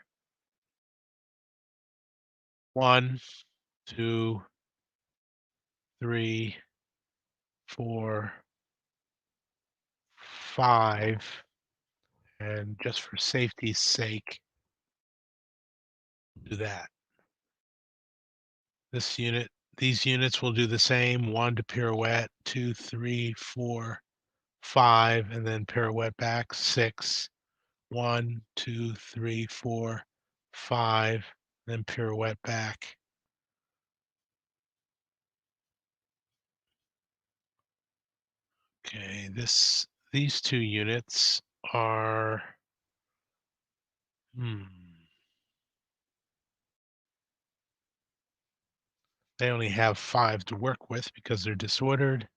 1, 2, 3, 4, 5, and just for safety's sake, do that. These units will do the same. 1 to pirouette, 2, 3, 4, 5, and then pirouette back. 6, 1, 2, 3, 4, 5, then pirouette back. Okay, these two units are hmm, they only have 5 to work with because they're disordered.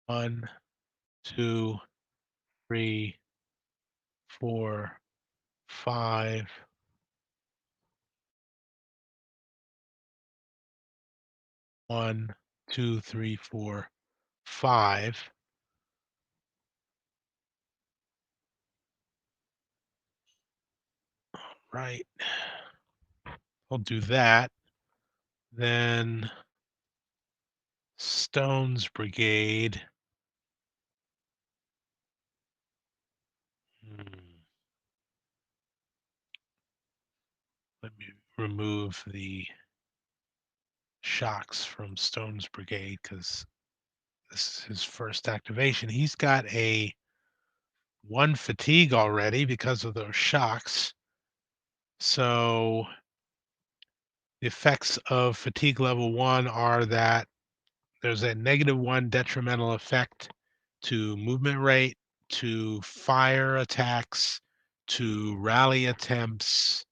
1, 2, 3, 4, 5, 1, 2, 3, 4, 5. Right. I'll do that. Then Stone's brigade. Hmm, let me remove the shocks from Stone's brigade because this is his first activation. He's got a 1 fatigue already because of those shocks. So the effects of fatigue level 1 are that there's a -1 detrimental effect to movement rate, to fire attacks, to rally attempts.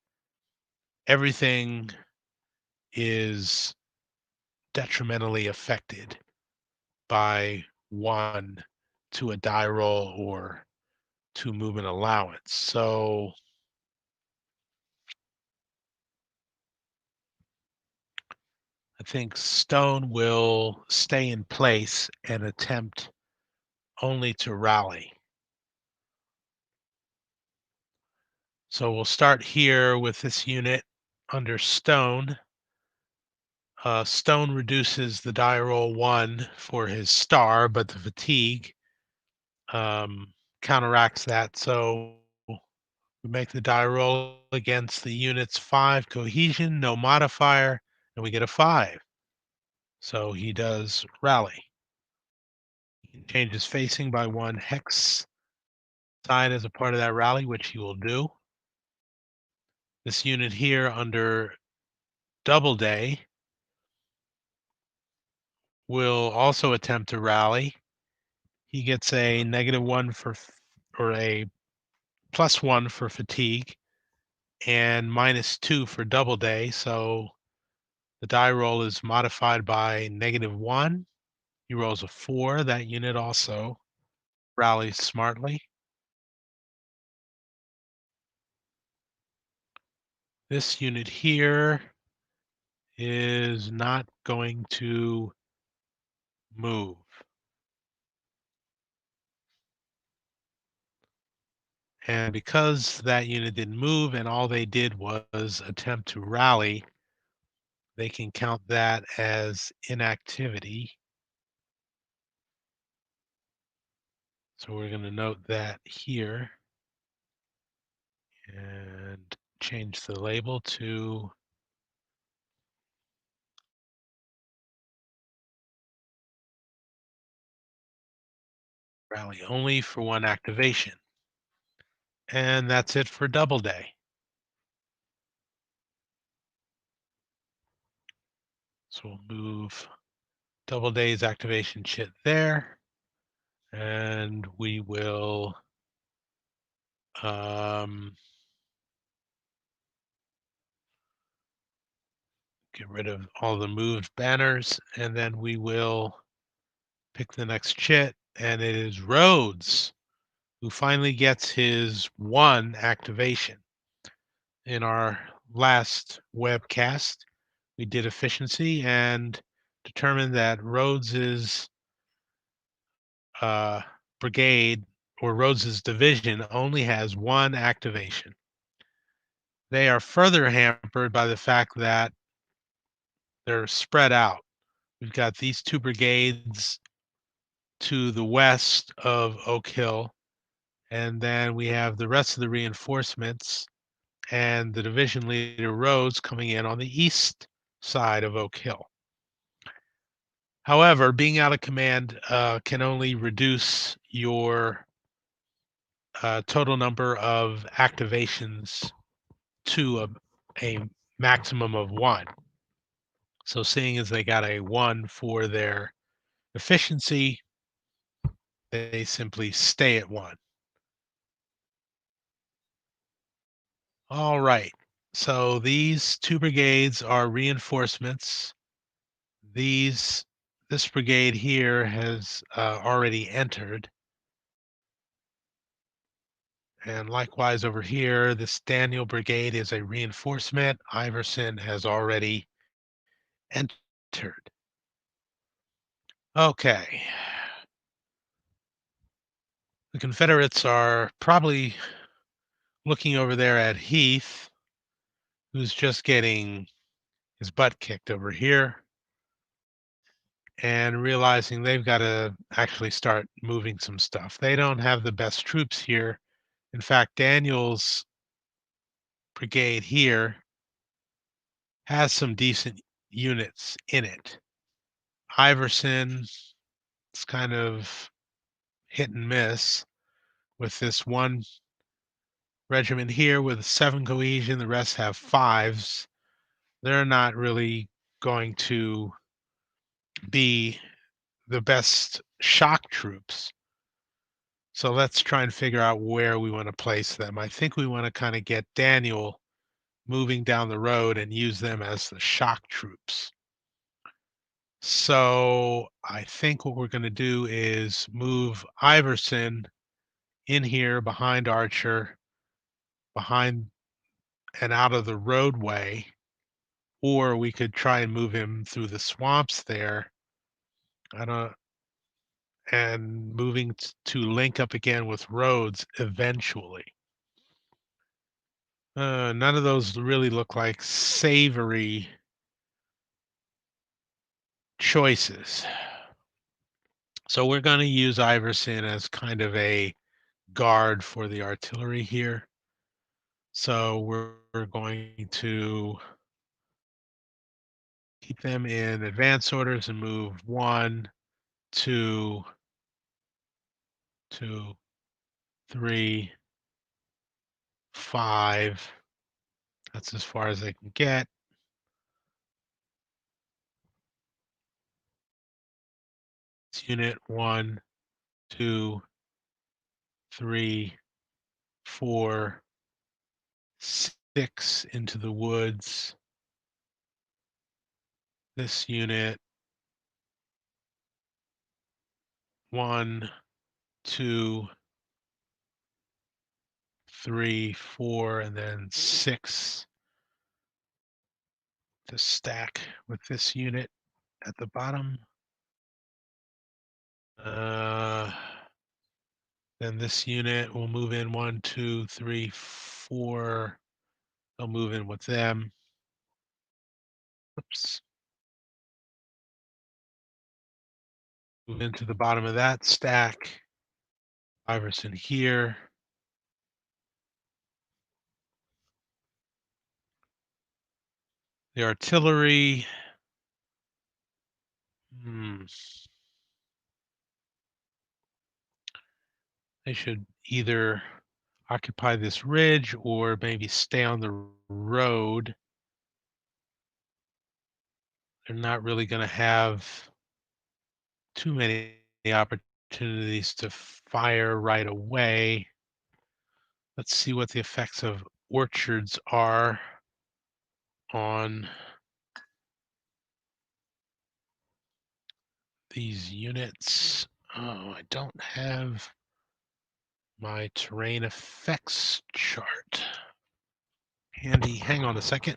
Everything is detrimentally affected by 1 to a die roll or to movement allowance. So I think Stone will stay in place and attempt only to rally. So we'll start here with this unit under Stone. Stone reduces the die roll 1 for his star, but the fatigue um, counteracts that. So we make the die roll against the unit's 5 cohesion, no modifier, and we get a 5. So he does rally. He can change his facing by 1 hex side as a part of that rally, which he will do. This unit here under Doubleday will also attempt to rally. He gets a -1 or a +1 for fatigue and -2 for Doubleday. So the die roll is modified by -1. He rolls a 4. That unit also rallies smartly. This unit here is not going to move. And because that unit didn't move and all they did was attempt to rally, they can count that as inactivity. So we're going to note that here and change the label to rally only for 1 activation. And that's it for Doubleday. So we'll move Doubleday's activation chit there, and we will get rid of all the moved banners, and then we will pick the next chit, and it is Rhodes, who finally gets his 1 activation. In our last webcast, we did efficiency and determined that Rhodes's uh, brigade or Rhodes's division only has one activation. They are further hampered by the fact that they're spread out. We've got these two brigades to the west of Oak Hill, and then we have the rest of the reinforcements and the division leader Rhodes coming in on the east side of Oak Hill. However, being out of command can only reduce your total number of activations to a maximum of one. So seeing as they got a one for their efficiency, they simply stay at one. All right. So these two brigades are reinforcements. This brigade here has already entered. And likewise over here, this Daniel brigade is a reinforcement. Iverson has already entered. Okay. The Confederates are probably looking over there at Heath, who's just getting his butt kicked over here, and realizing they've got to actually start moving some stuff. They don't have the best troops here. In fact, Daniel's brigade here has some decent units in it. Iverson is kind of hit and miss with this one regiment here with 7 cohesion, the rest have 5s. They're not really going to be the best shock troops. So let's try and figure out where we want to place them. I think we want to kind of get Daniel moving down the road and use them as the shock troops. So I think what we're going to do is move Iverson in here behind Archer, behind and out of the roadway, or we could try and move him through the swamps there. I don't, and moving to link up again with Rhodes eventually. None of those really look like savory choices. So we're going to use Iverson as kind of a guard for the artillery here. So we're going to keep them in advance orders and move 1, 2, 2, 3, 5. That's as far as they can get. This unit 1, 2, 3, 4, 6 into the woods. This unit 1, 2, 3, 4, and then 6 to stack with this unit at the bottom. Uh, then this unit will move in 1, 2, 3, 4. They'll move in with them. Oops. Move into the bottom of that stack. Iverson here. The artillery. They should either occupy this ridge or maybe stay on the road. They're not really going to have too many opportunities to fire right away. Let's see what the effects of orchards are on these units. Oh, I don't have my terrain effects chart handy. Hang on a second.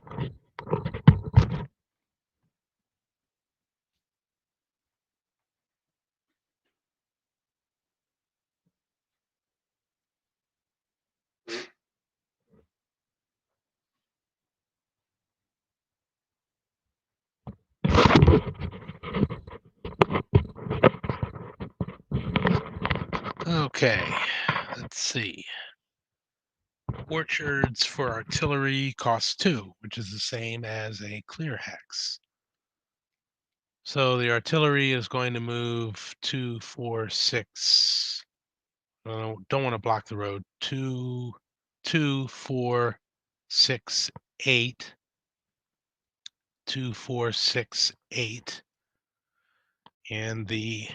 Okay, let's see. Orchards for artillery cost 2, which is the same as a clear hex. So the artillery is going to move 2, 4, 6. Don't want to block the road. 2, 2, 4, 6, 8. 2, 4, 6, 8. And the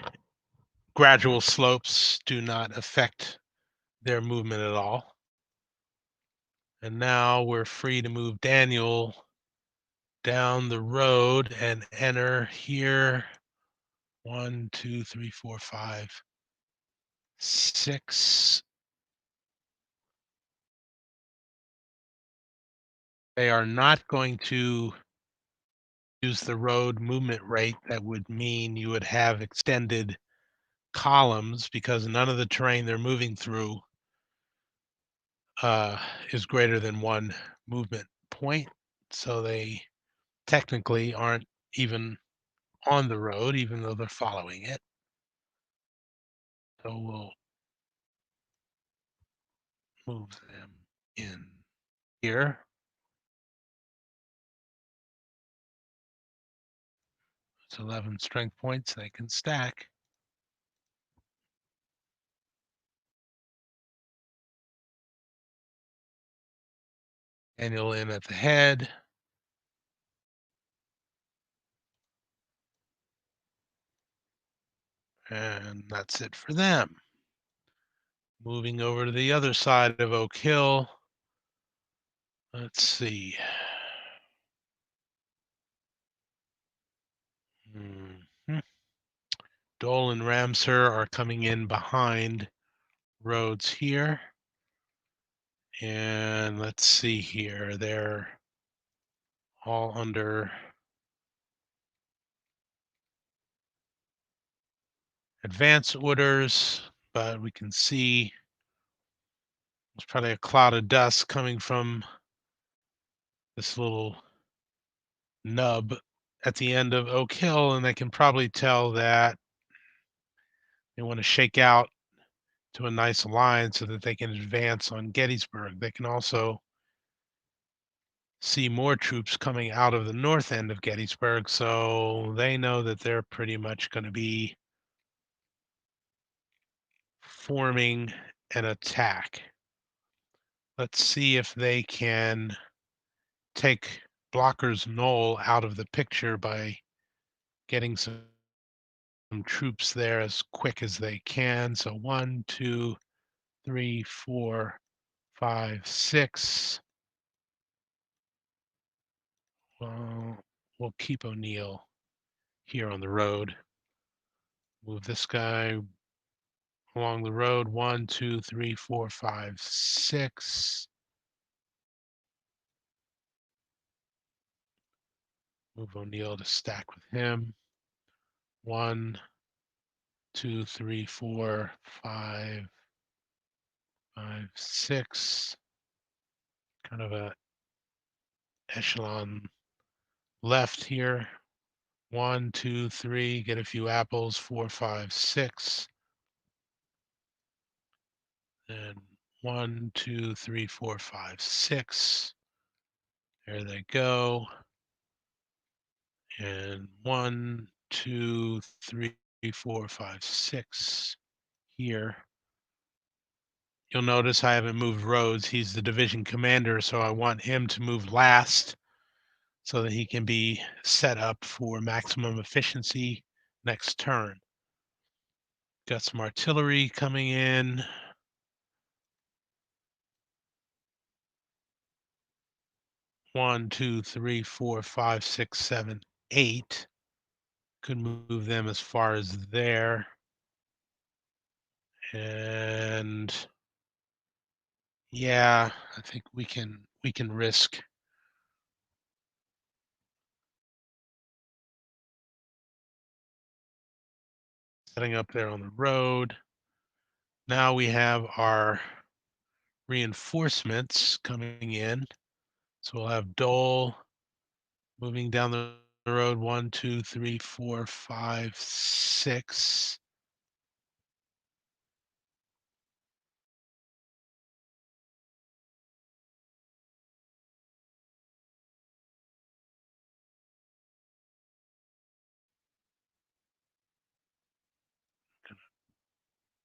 gradual slopes do not affect their movement at all. And now we're free to move Daniel down the road and enter here. 1, 2, 3, 4, 5, 6. They are not going to use the road movement rate. That would mean you would have extended columns because none of the terrain they're moving through uh, is greater than one movement point. So they technically aren't even on the road, even though they're following it. So we'll move them in here. It's 11 strength points they can stack. Daniel in at the head. And that's it for them. Moving over to the other side of Oak Hill. Let's see. Mhm. Dole and Ramsar are coming in behind Rhodes here. And let's see here. They're all under advance orders, but we can see there's probably a cloud of dust coming from this little nub at the end of Oak Hill, and they can probably tell that they want to shake out to a nice line so that they can advance on Gettysburg. They can also see more troops coming out of the north end of Gettysburg, so they know that they're pretty much going to be forming an attack. Let's see if they can take Blocker's Knoll out of the picture by getting some troops there as quick as they can. So 1, 2, 3, 4, 5, 6. Well, we'll keep O'Neill here on the road. Move this guy along the road. 1, 2, 3, 4, 5, 6. Move O'Neill to stack with him. 1, 2, 3, 4, 5, 5, 6. Kind of a echelon left here. 1, 2, 3. Get a few apples. 4, 5, 6. And 1, 2, 3, 4, 5, 6. There they go. And 1, 2, 3, 4, 5, 6 here. You'll notice I haven't moved Rhodes. He's the division commander, so I want him to move last so that he can be set up for maximum efficiency next turn. Got some artillery coming in. One, two, three, four, five, six, seven, 8. Could move them as far as there. And yeah, I think we can risk setting up there on the road. Now we have our reinforcements coming in. So we'll have Dole moving down the road. 1, 2, 3, 4, 5, 6.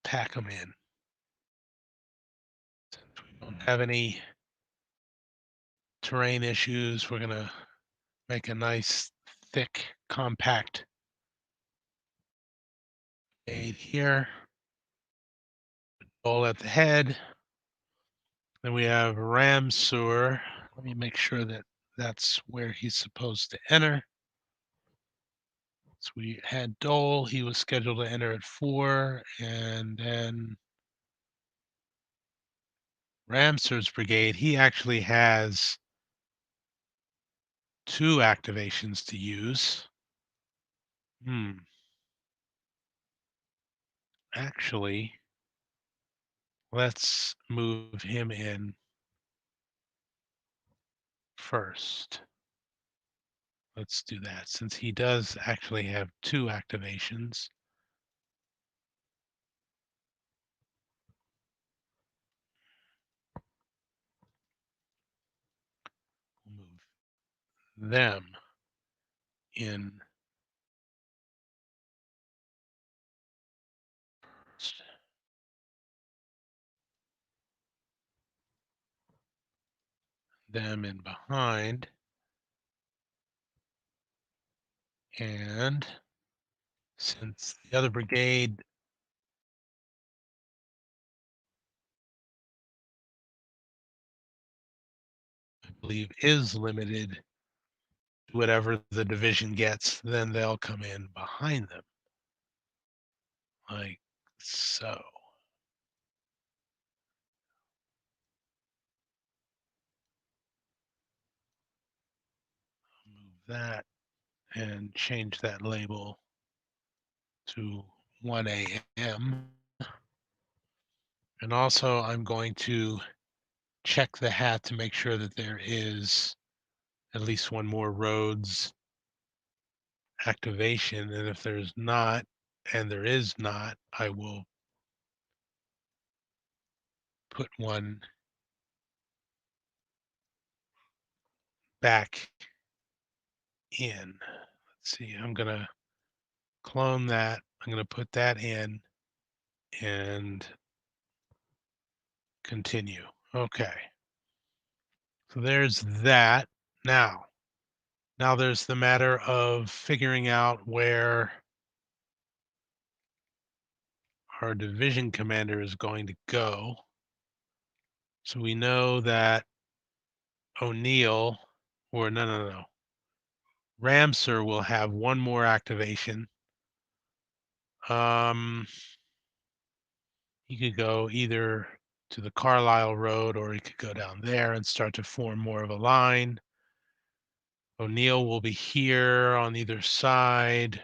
Pack them in. Since we don't have any terrain issues, we're gonna make a nice, thick, compact aid here. Hole at the head. Then we have Ram sewer. Let me make sure that that's where he's supposed to enter. So we had Dole. He was scheduled to enter at 4, and then Ramsur's brigade. He actually has 2 activations to use. Actually, let's move him in first. Let's do that since he does actually have 2 activations. We'll move them in first. Them in behind. And since the other brigade I believe is limited to whatever the division gets, then they'll come in behind them. Like so. Move that and change that label to 1 a.m. And also I'm going to check the hat to make sure that there is at least one more roads activation. And if there's not, and there is not, I will put one back in. Let's see, I'm gonna clone that. I'm gonna put that in and continue. Okay. So there's that. Now there's the matter of figuring out where our division commander is going to go. So we know that O'Neill, or no. Ramsur will have one more activation. He could go either to the Carlisle Road or he could go down there and start to form more of a line. O'Neill will be here on either side.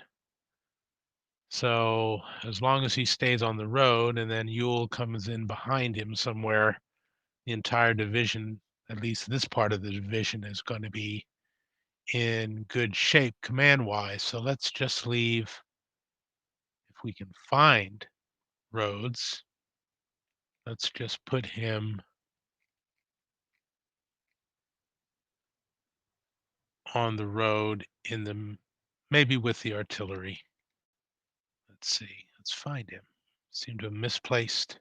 So as long as he stays on the road and then Ewell comes in behind him somewhere, the entire division, at least this part of the division, is going to be in good shape command-wise. So let's just leave, if we can find Rhodes, let's just put him on the road in the, maybe with the artillery. Let's see, let's find him. Seem to have misplaced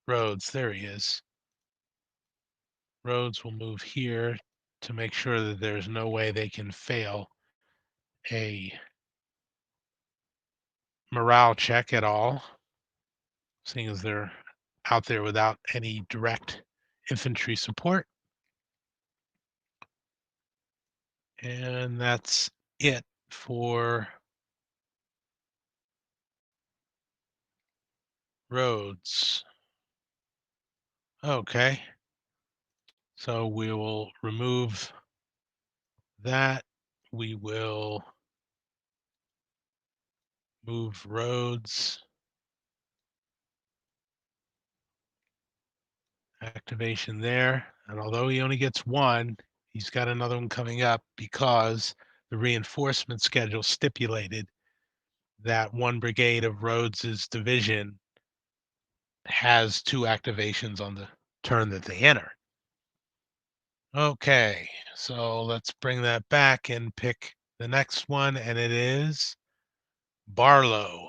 Rhodes. There he is. Rhodes will move here to make sure that there's no way they can fail a morale check at all, seeing as they're out there without any direct infantry support. And that's it for Rhodes. Okay. So we will remove that. We will move Rhodes. Activation there. And although he only gets one, he's got another one coming up because the reinforcement schedule stipulated that one brigade of Rhodes's division has two activations on the turn that they enter. Okay, so let's bring that back and pick the next one, and it is Barlow,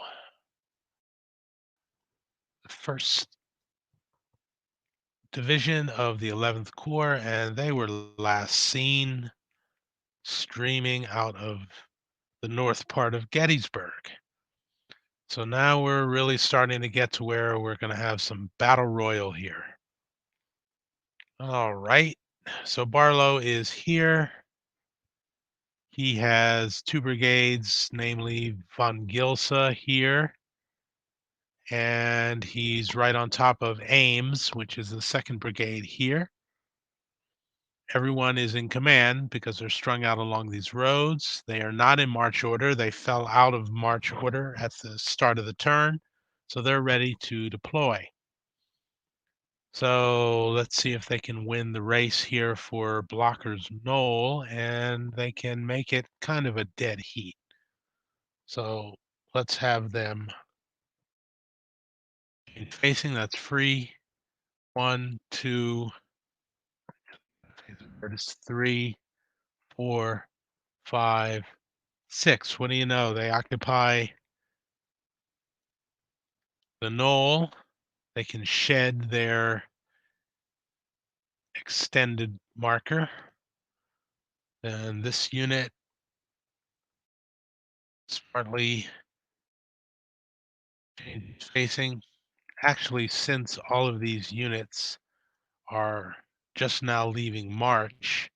the first division of the 11th Corps, and they were last seen streaming out of the north part of Gettysburg. So now we're really starting to get to where we're going to have some battle royal here. All right, so Barlow is here. He has two brigades, namely von Gilsa here, and he's right on top of Ames, which is the second brigade here. Everyone is in command because they're strung out along these roads. They are not in march order. They fell out of march order at the start of the turn, so they're ready to deploy. So let's see if they can win the race here for Blocker's Knoll, and they can make it kind of a dead heat. So let's have them facing. That's free. 1, 2, it's 3, 4, 5, 6. What do you know? They occupy the knoll. They can shed their extended marker. And this unit smartly changes facing. Actually, since all of these units are just now leaving March,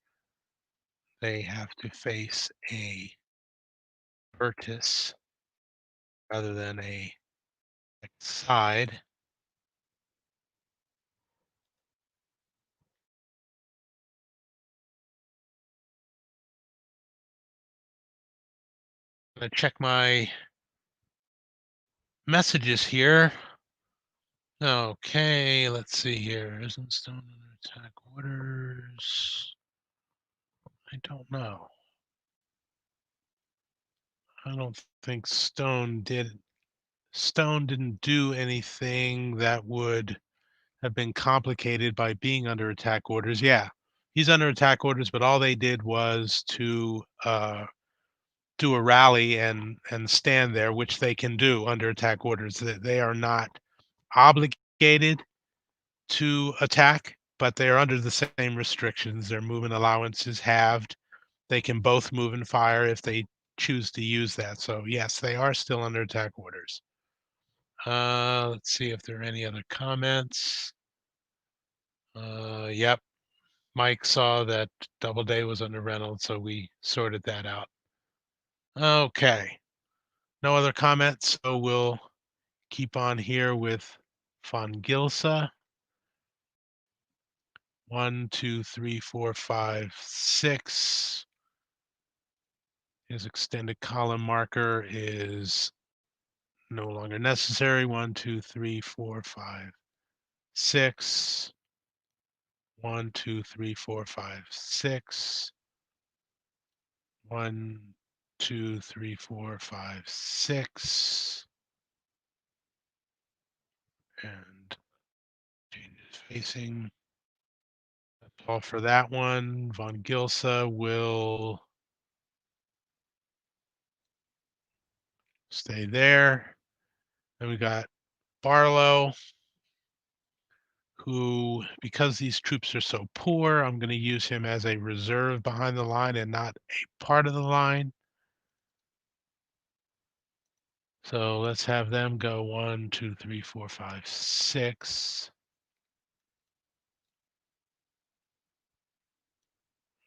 they have to face a vertice rather than a side. I'm gonna check my messages here. Okay, let's see here. Isn't Stone under attack orders? I don't know. I don't think Stone did. Stone didn't do anything that would have been complicated by being under attack orders. Yeah, he's under attack orders, but all they did was to do a rally and stand there, which they can do under attack orders. They are not obligated to attack, but they are under the same restrictions. Their movement allowance is halved. They can both move and fire if they choose to use that. So yes, they are still under attack orders. Let's see if there are any other comments. Yep, Mike saw that Doubleday was under Reynolds, so we sorted that out. Okay, no other comments, so we'll keep on here with von Gilsa. 1, 2, 3, 4, 5, 6. His extended column marker is no longer necessary. 1, 2, 3, 4, 5, 6. 1, 2, 3, 4, 5, 6. 1, 2, 3, 4, 5, 6. And changes facing. That's all for that one. Von Gilsa will stay there. Then we got Barlow, who, because these troops are so poor, I'm going to use him as a reserve behind the line and not a part of the line. So let's have them go 1, 2, 3, 4, 5, 6.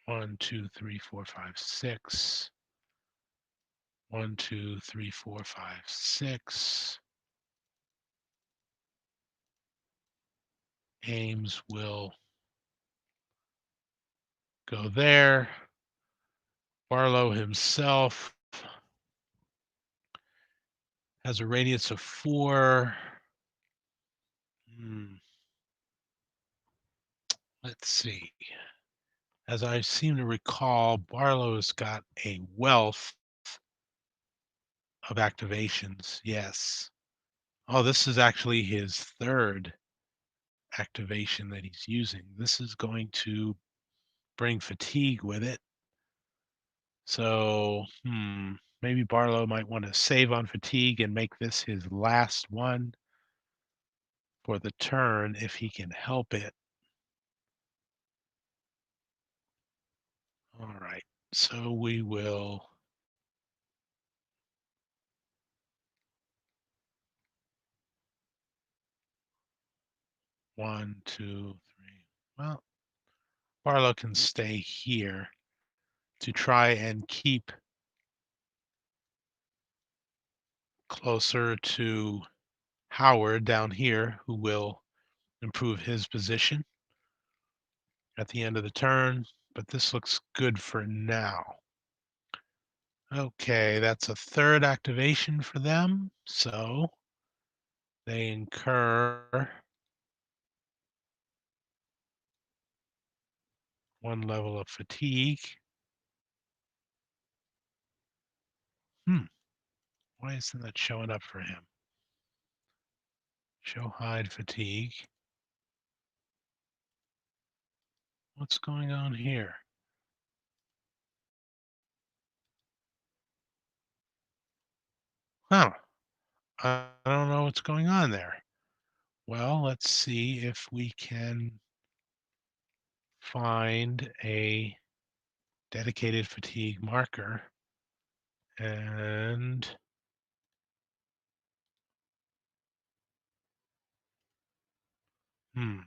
1, 2, 3, 4, 5, 6. 1, 2, 3, 4, 5, 6. Ames will go there. Barlow himself has a radius of 4. Let's see. as I seem to recall, Barlow's got a wealth of activations. Yes. Oh, this is actually his third activation that he's using. This is going to bring fatigue with it. So, maybe Barlow might want to save on fatigue and make this his last one for the turn if he can help it. All right. So we will. One, two, three. Well, Barlow can stay here to try and keep closer to Howard down here, who will improve his position at the end of the turn. But this looks good for now. Okay, that's a third activation for them. So they incur one level of fatigue. Hmm, why isn't that showing up for him? Show hide fatigue. What's going on here? Huh, I don't know what's going on there. Well, let's see if we can find a dedicated fatigue marker and hmm,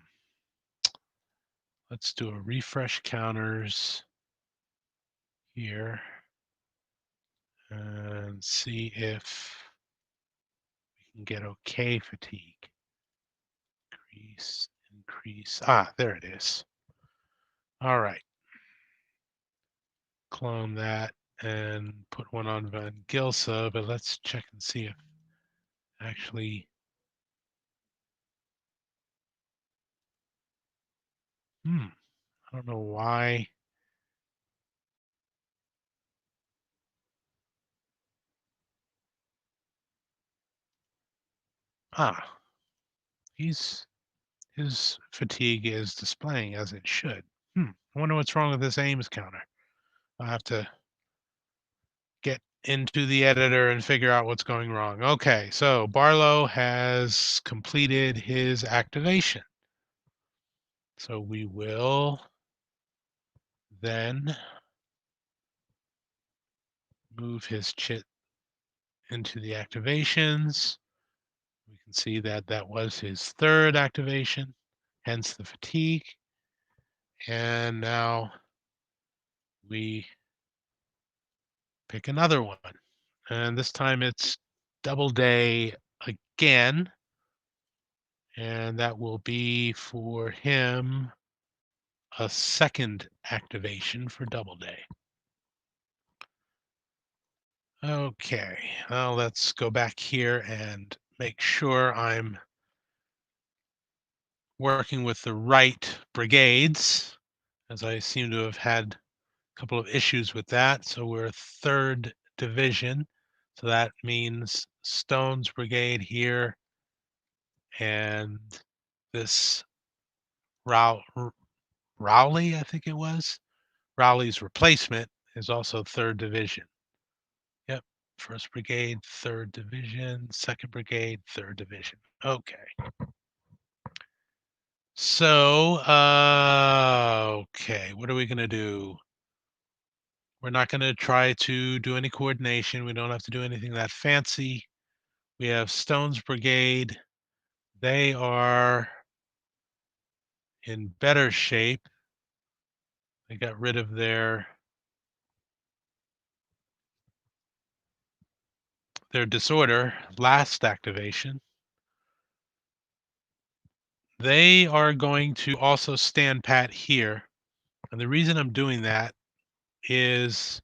let's do a refresh counters here and see if we can get okay fatigue. Increase, increase. Ah, there it is. All right. Clone that and put one on Van Gilsa, but let's check and see if actually, I don't know why. Ah, he's his fatigue is displaying as it should. I wonder what's wrong with this Ames counter. I'll have to get into the editor and figure out what's going wrong. Okay, so Barlow has completed his activation. So we will then move his chit into the activations. We can see that that was his third activation, hence the fatigue. And now we pick another one. And this time it's double day again. And that will be for him a second activation for double day. Okay, now let's go back here and make sure I'm working with the right brigades, as I seem to have had a couple of issues with that. So we're third division. So that means Stone's brigade here and this Rowley, I think it was. Rowley's replacement is also third division. Yep. First brigade, third division, second brigade, third division. Okay. So, okay, what are we gonna do? We're not gonna try to do any coordination. We don't have to do anything that fancy. We have Stone's brigade. They are in better shape. They got rid of their disorder last activation. They are going to also stand pat here. And the reason I'm doing that is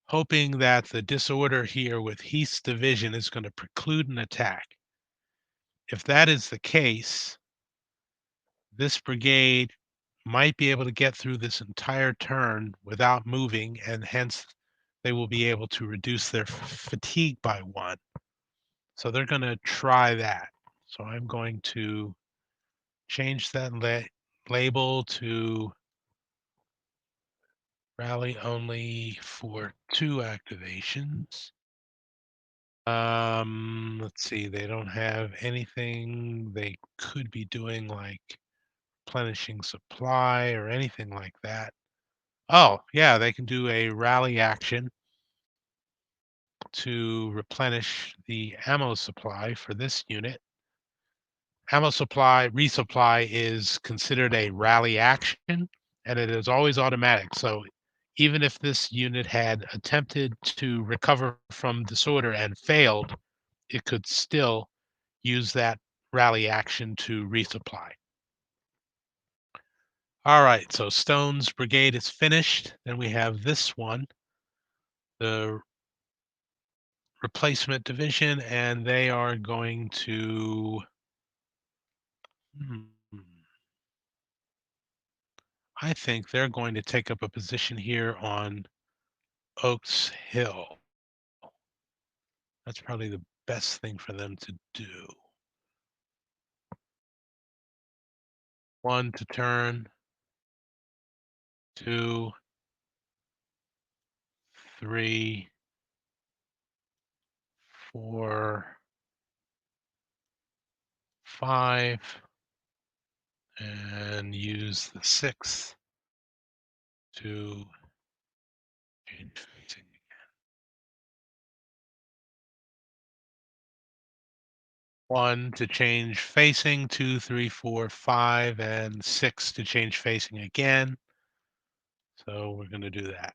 hoping that the disorder here with Heath's division is going to preclude an attack. If that is the case, this brigade might be able to get through this entire turn without moving, and hence they will be able to reduce their fatigue by 1. So they're going to try that. So I'm going to change that label to rally only for 2 activations. Let's see, they don't have anything they could be doing like replenishing supply or anything like that. Oh, yeah, they can do a rally action to replenish the ammo supply for this unit. Ammo supply resupply is considered a rally action, and it is always automatic. So even if this unit had attempted to recover from disorder and failed, it could still use that rally action to resupply. All right, so Stone's brigade is finished. Then we have this one, the replacement division, and they are going to, hmm, I think they're going to take up a position here on Oaks Hill. That's probably the best thing for them to do. 1 to turn, 2, 3, 4, 5, and use the 6th to change facing. 1 to change facing, 2, 3, 4, 5, and 6 to change facing again. So we're going to do that.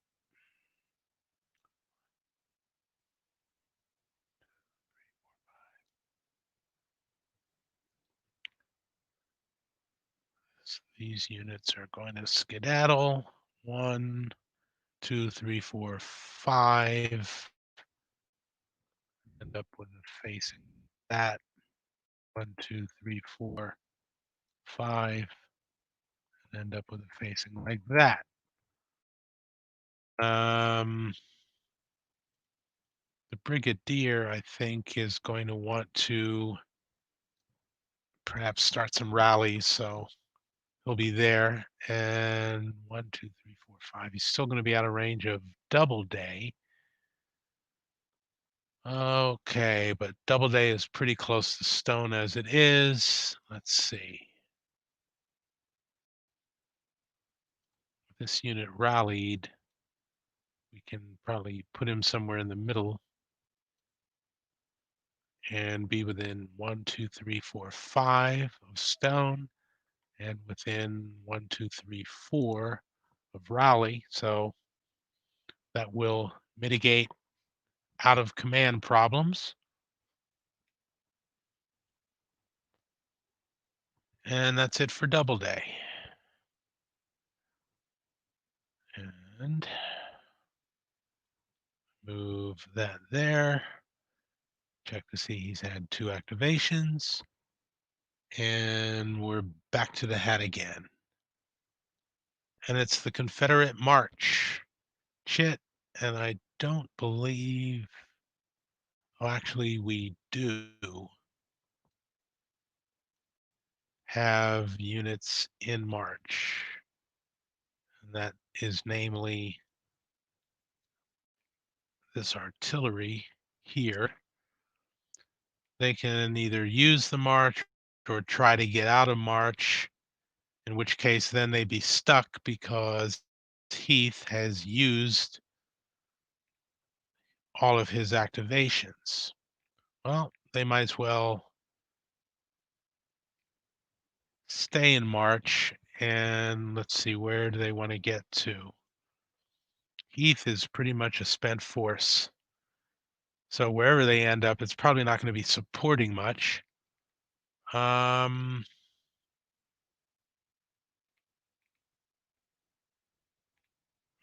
So these units are going to skedaddle. 1, 2, 3, 4, 5. End up with it facing that. 1, 2, 3, 4, 5. And end up with it facing like that. The brigadier, I think, is going to want to perhaps start some rallies. So he'll be there. And 1, 2, 3, 4, 5. He's still going to be out of range of Doubleday. Okay, but Doubleday is pretty close to Stone as it is. Let's see. This unit rallied. We can probably put him somewhere in the middle and be within 1, 2, 3, 4, 5 of Stone, and within 1, 2, 3, 4 of Raleigh. So that will mitigate out of command problems. And that's it for Doubleday. And move that there. Check to see he's had 2 activations. And we're back to the hat again. And it's the Confederate March. Chit, and I don't believe, oh, actually, we do have units in March. And that is namely this artillery here. They can either use the march or try to get out of March, in which case then they'd be stuck because Heath has used all of his activations. Well, they might as well stay in March, and let's see, where do they want to get to? Heath is pretty much a spent force. So wherever they end up, it's probably not going to be supporting much. And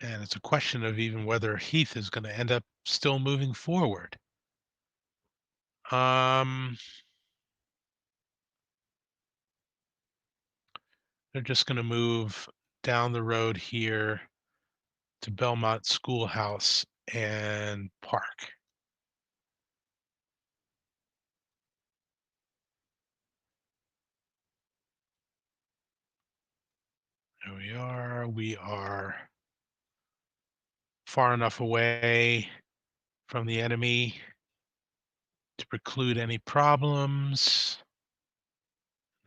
it's a question of even whether Heath is going to end up still moving forward. Um, They're just going to move down the road here to Belmont Schoolhouse and Park. There we are. We are far enough away from the enemy to preclude any problems.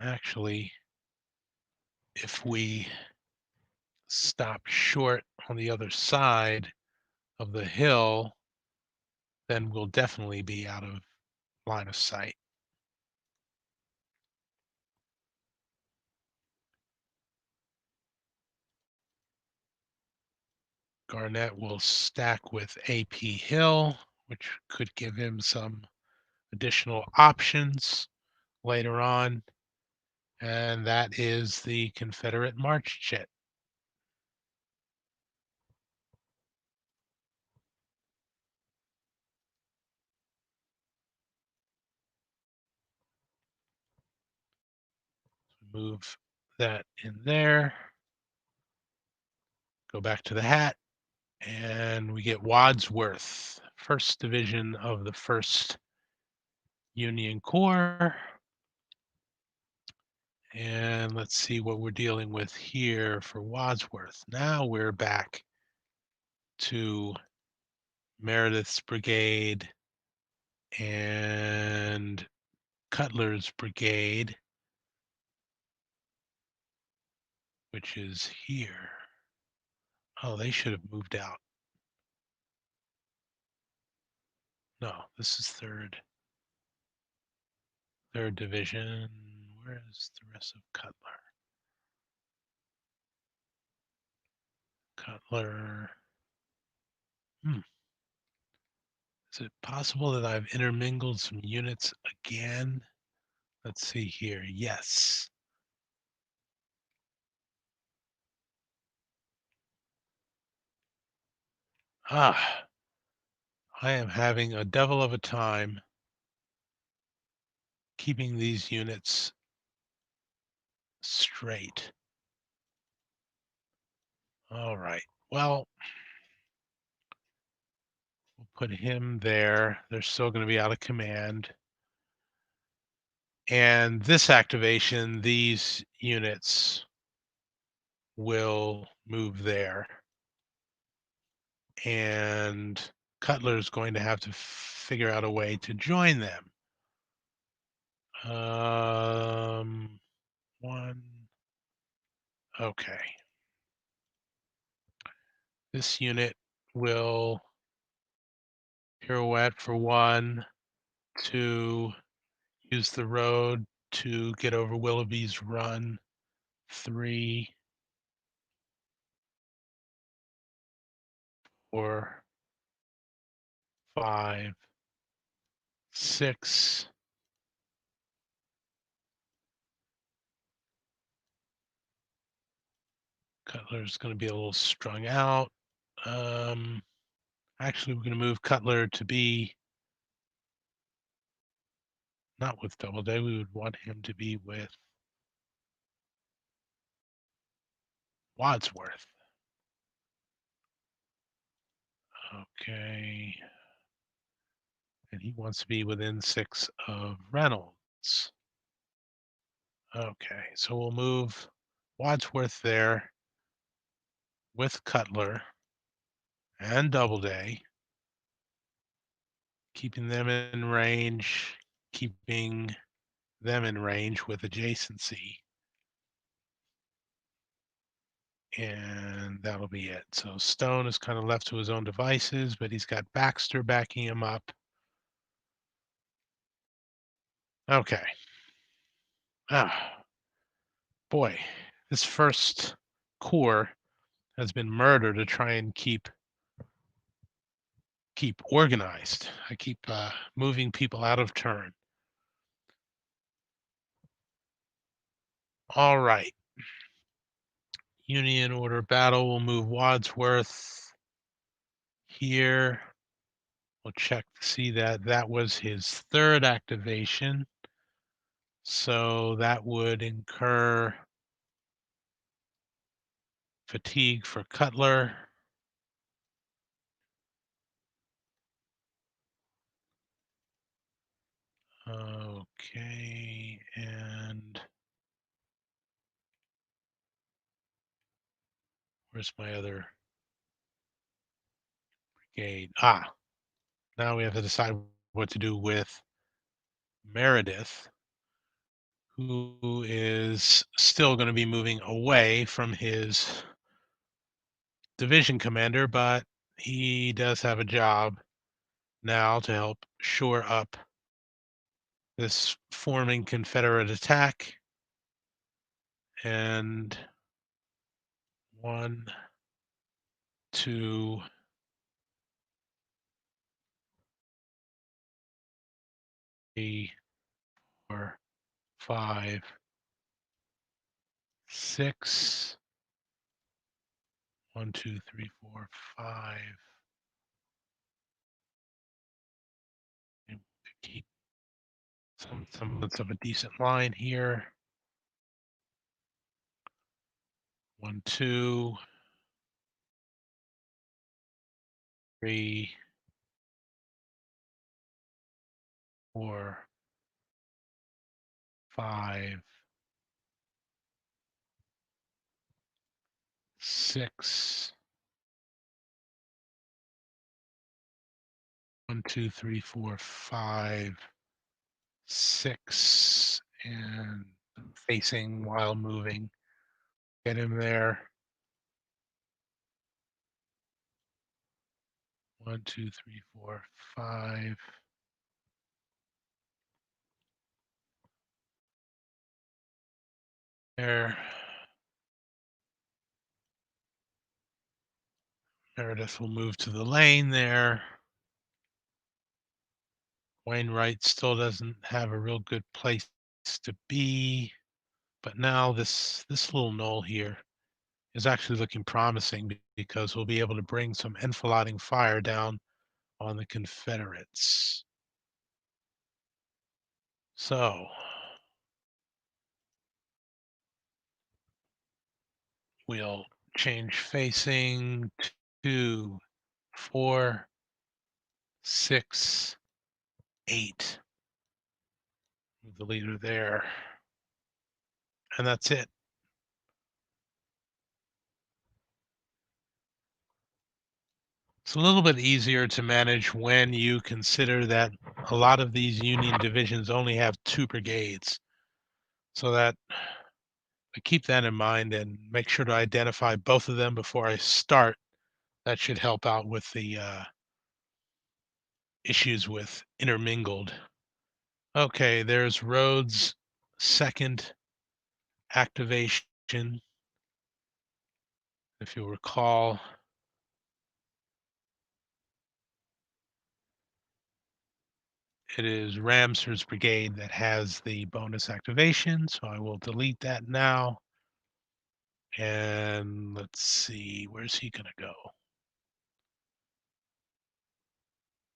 Actually, if we stop short on the other side of the hill, then we'll definitely be out of line of sight. Garnett will stack with AP Hill, which could give him some additional options later on. And that is the Confederate march jet. Move that in there. Go back to the hat. And we get Wadsworth, 1st Division of the 1st Union Corps. And let's see what we're dealing with here for Wadsworth. Now we're back to Meredith's brigade and Cutler's brigade, which is here. Oh, they should have moved out. No, this is third division. Where's the rest of Cutler? Hmm. Is it possible that I've intermingled some units again? Let's see here. Yes. Ah, I am having a devil of a time keeping these units straight. All right. Well, we'll put him there. They're still going to be out of command. And this activation, these units will move there. And Cutler's going to have to figure out a way to join them. One. Okay. This unit will pirouette for 1, 2, use the road to get over Willoughby's Run, 3, 4, 5, 6. Cutler's going to be a little strung out. Actually, we're going to move Cutler to be not with Doubleday. We would want him to be with Wadsworth. Okay. And he wants to be within 6 of Reynolds. Okay, so we'll move Wadsworth there with Cutler and Doubleday, keeping them in range, keeping them in range with adjacency. And that'll be it. So Stone is kind of left to his own devices, but he's got Baxter backing him up. Okay. Ah, boy, this first corps has been murder to try and keep organized. I keep moving people out of turn. All right. Union order battle. We'll move Wadsworth here. We'll check to see that that was his 3rd activation. So that would incur fatigue for Cutler. Okay, and where's my other brigade? Now we have to decide what to do with Meredith, who is still going to be moving away from his division commander, but he does have a job now to help shore up this forming Confederate attack. And 1, 2, 3, 4, 5, 6. 1, 2, 3, 4, 5. And keep some semblance of a decent line here. 1, 2, 3, 4, 5, 6. 1, 2, 3, 4, 5, 6, and facing while moving. Get him there. 1, 2, 3, 4, 5. There. Meredith will move to the lane there. Wainwright still doesn't have a real good place to be, but now this little knoll here is actually looking promising because we'll be able to bring some enfilading fire down on the Confederates. So we'll change facing to 4, 6, 8. Move the leader there. And that's it. It's a little bit easier to manage when you consider that a lot of these Union divisions only have 2 brigades. So that I keep that in mind and make sure to identify both of them before I start. That should help out with the issues with intermingled. Okay, there's Rhodes' second activation. If you'll recall, it is Ramser's brigade that has the bonus activation, so I will delete that now. And let's see, where's he gonna go?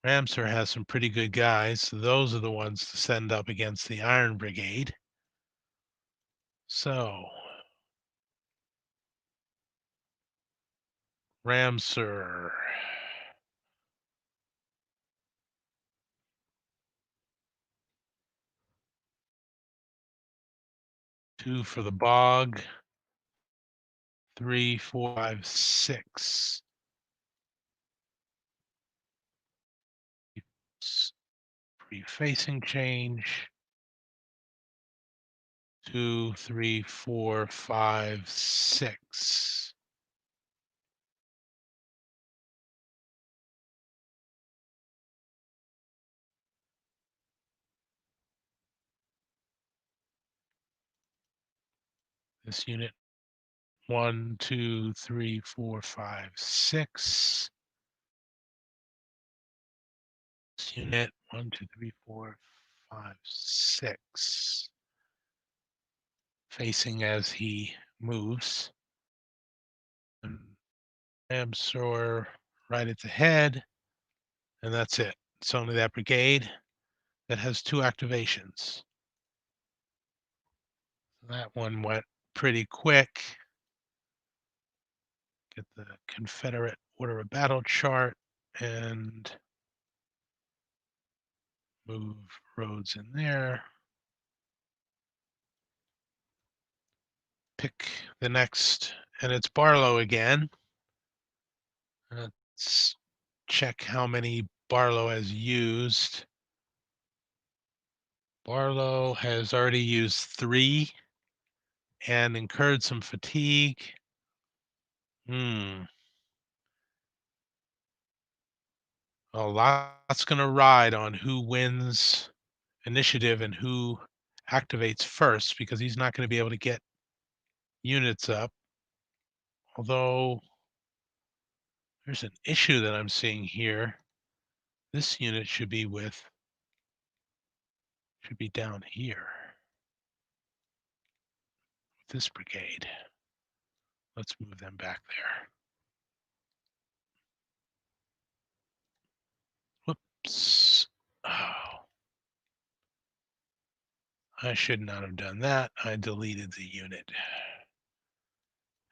Ramser has some pretty good guys, so those are the ones to send up against the Iron Brigade. So, Ramser. 2 for the bog. 3, 4, 5, 6. Pre-facing change. 2, 3, 4, 5, 6. This unit 1, 2, 3, 4, 5, 6. This unit 1, 2, 3, 4, 5, 6. Facing as he moves. And Ramsor right at the head. And that's it. It's only that brigade that has 2 activations. That one went pretty quick. Get the Confederate order of battle chart and move roads in there. Pick the next, and it's Barlow again. Let's check how many Barlow has used. Barlow has already used 3 and incurred some fatigue. A lot's going to ride on who wins initiative and who activates first, because he's not going to be able to get units up. Although there's an issue that I'm seeing here. This unit should be down here with this brigade. Let's move them back there. Whoops. Oh, I should not have done that. I deleted the unit.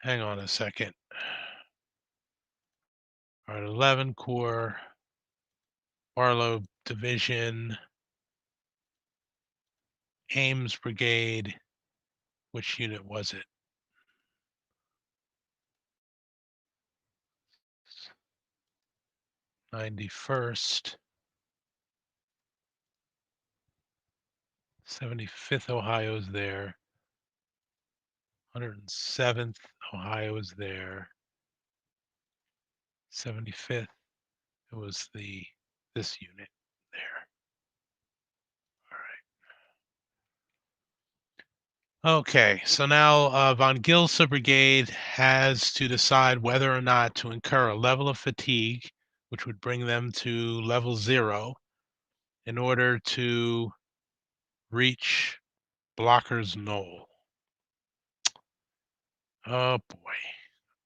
Hang on a second. All right, 11 Corps, Barlow Division, Ames Brigade. Which unit was it? 91st, 75th Ohio is there, 107th Ohio is there, 75th. It was this unit there. All right. Okay, so now von Gilsa Brigade has to decide whether or not to incur a level of fatigue, which would bring them to level 0, in order to reach Blocker's Knoll. Oh boy,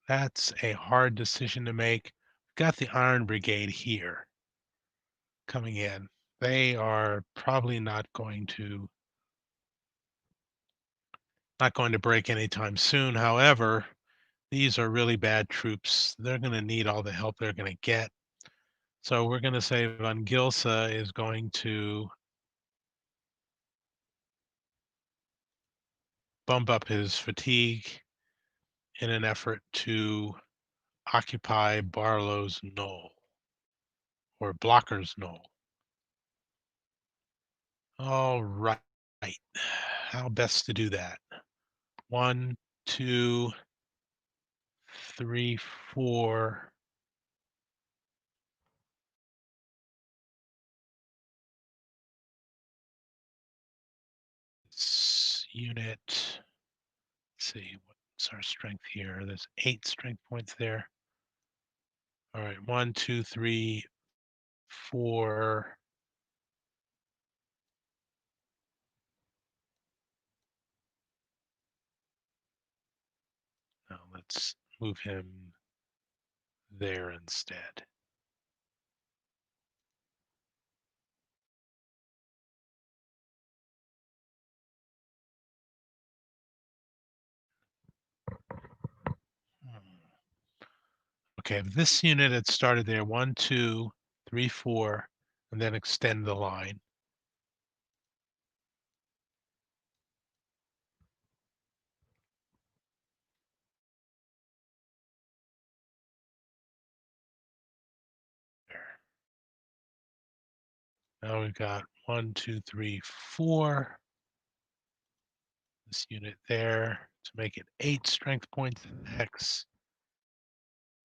that's a hard decision to make. We've got the Iron Brigade here coming in. They are probably not going to break anytime soon. However, these are really bad troops. They're going to need all the help they're going to get. So we're going to say Von Gilsa is going to bump up his fatigue in an effort to occupy Barlow's Knoll, or Blocker's Knoll. All right. How best to do that? 1, 2, 3, 4. This unit. Let's see, what's our strength here? There's 8 strength points there. All right, 1, 2, 3, 4. Now let's move him there instead. Okay, if this unit had started there, 1, 2, 3, 4, and then extend the line. There. Now we've got 1, 2, 3, 4. This unit there to make it 8 strength points X.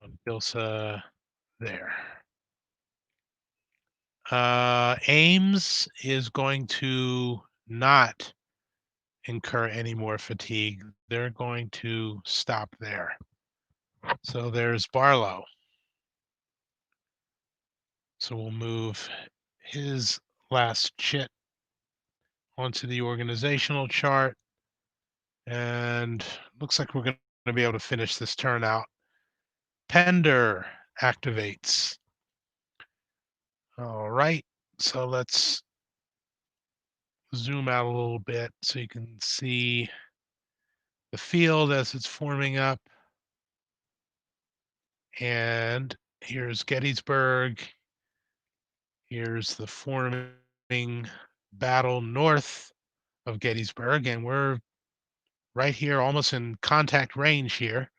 On Gilsa there. Ames is going to not incur any more fatigue. They're going to stop there. So there's Barlow. So we'll move his last chit onto the organizational chart. And looks like we're going to be able to finish this turn out. Pender activates. All right. So let's zoom out a little bit so you can see the field as it's forming up. And here's Gettysburg. Here's the forming battle north of Gettysburg, and we're right here almost in contact range here.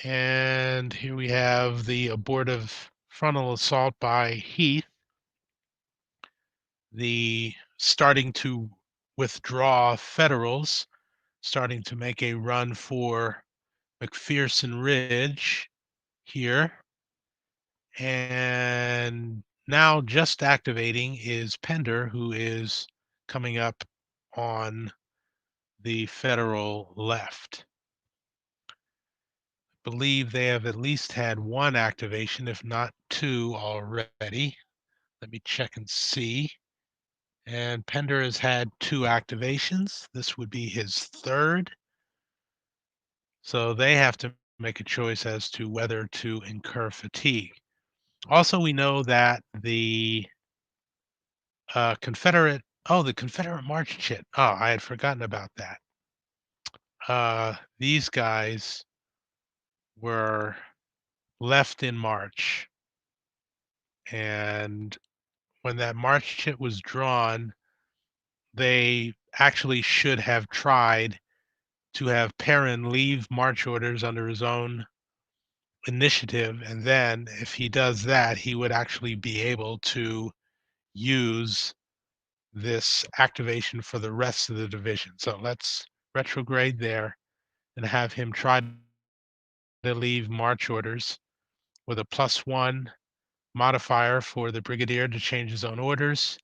And here we have the abortive frontal assault by Heath, the starting to withdraw Federals, starting to make a run for McPherson Ridge here. And now just activating is Pender, who is coming up on the Federal left. Believe they have at least had one activation, if not two already. Let me check and see. And Pender has had two activations. This would be his third. So they have to make a choice as to whether to incur fatigue. Also, we know that the the Confederate March Chit. Oh, I had forgotten about that. These guys were left in March, and when that March Chit was drawn, they actually should have tried to have Perrin leave march orders under his own initiative, and then if he does that, he would actually be able to use this activation for the rest of the division. So let's retrograde there and have him try to leave march orders with a +1 modifier for the brigadier to change his own orders.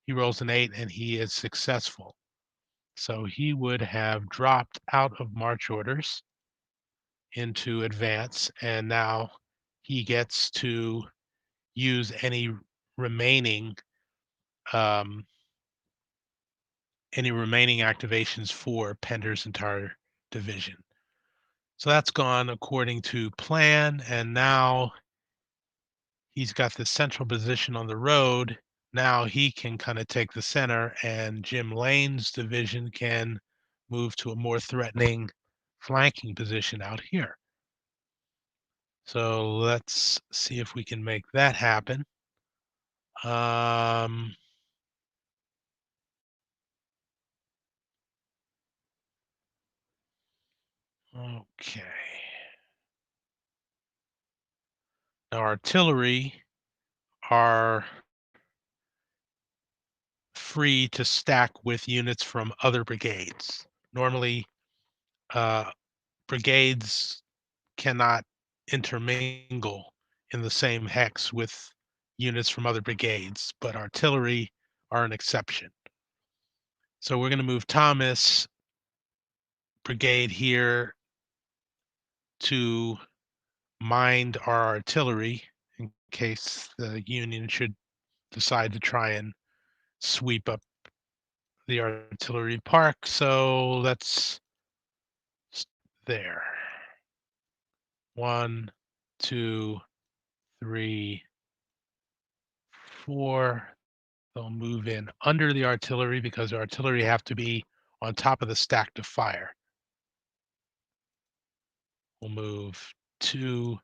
He rolls an 8 and he is successful. So he would have dropped out of march orders into advance, and now he gets to use remaining um, any remaining activations for Pender's entire division. So that's gone according to plan, and now he's got the central position on the road. Now he can kind of take the center, and Jim Lane's division can move to a more threatening flanking position out here. So let's see if we can make that happen. Um, okay. Now artillery are free to stack with units from other brigades. Normally, uh, brigades cannot intermingle in the same hex with units from other brigades, but artillery are an exception. So we're going to move Thomas brigade here to mind our artillery in case the Union should decide to try and sweep up the artillery park. So let's there. 1, 2, 3, 4. They'll move in under the artillery because the artillery have to be on top of the stack to fire. We'll move 2,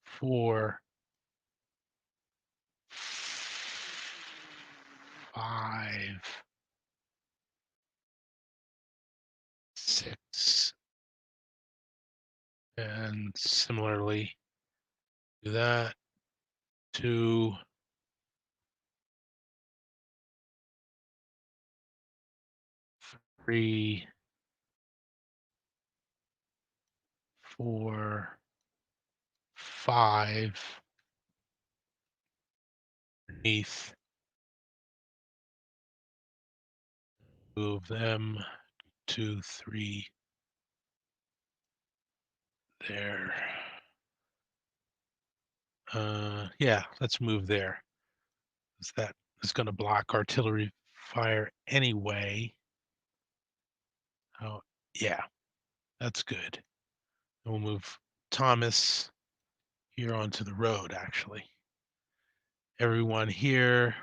4, 5, 6, and similarly do that. 2, 3, 4, 5 underneath. Move them 2, 3 there. Yeah, let's move there. That is going to block artillery fire anyway. Oh, yeah, that's good. And we'll move Thomas here onto the road, actually. Everyone here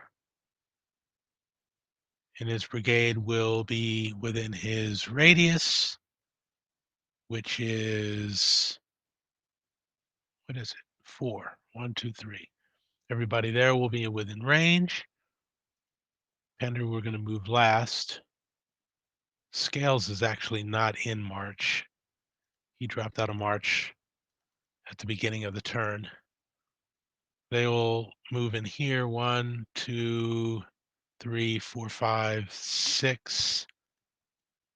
in his brigade will be within his radius, which is What is it? 4. 1, 2, 3. Everybody there will be within range. Pender, we're going to move last. Scales is actually not in March. He dropped out of March at the beginning of the turn. They will move in here. 1, 2, 3, 4, 5, 6.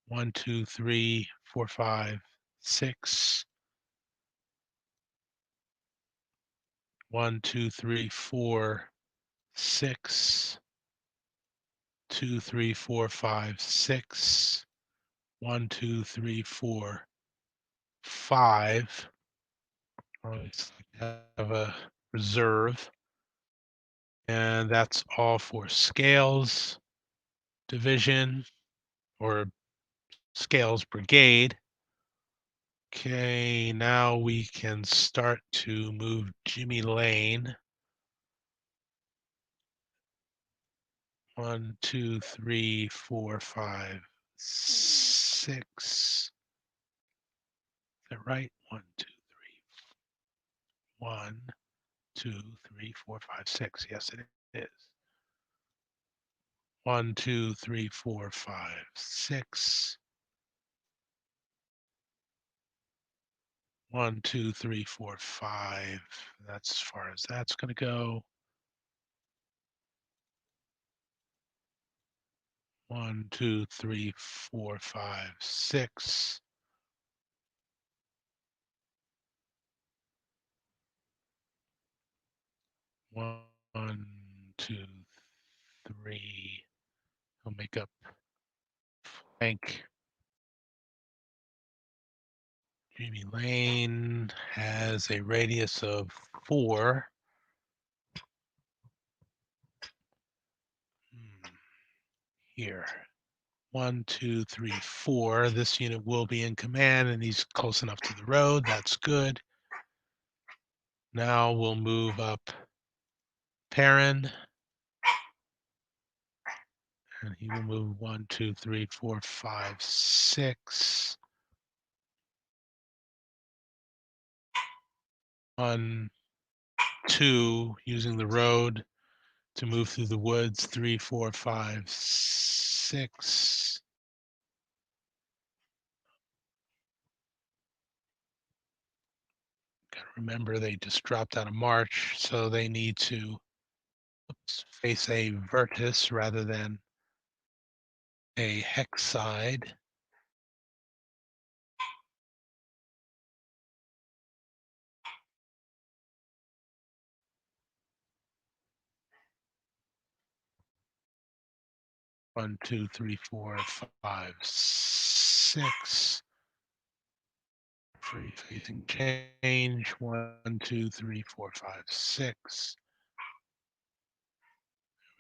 1, 2, 3, 4, 5, 6. 1, 2, 3, 4, 6. 2, 3, 4, 5, 6. 1, 2, 3, 4, 5. Let's have a reserve. And that's all for scales division or scales brigade. Okay, now we can start to move Jimmy Lane. 1, 2, 3, 4, 5, 6. Is that right? 1, 2, 3. 1, 2, 3, 4, 5, 6. Yes, it is. 1, 2, 3, 4, 5, 6. 1, 2, 3, 4, 5. That's as far as that's going to go. 1, 2, 3, 4, 5, 6. 1, 2, 3. He'll make up flank. Jamie Lane has a radius of 4. Here. 1, 2, 3, 4. This unit will be in command and he's close enough to the road. That's good. Now we'll move up Perrin. And he will move 1, 2, 3, 4, 5, 6. 1, 2, using the road to move through the woods. 3, 4, 5, 6. Gotta remember they just dropped out of March, so they need to face a vertex rather than a hex side. One, two, three, four, 5, 6. Free facing change. 1, 2, 3, 4, 5, 6.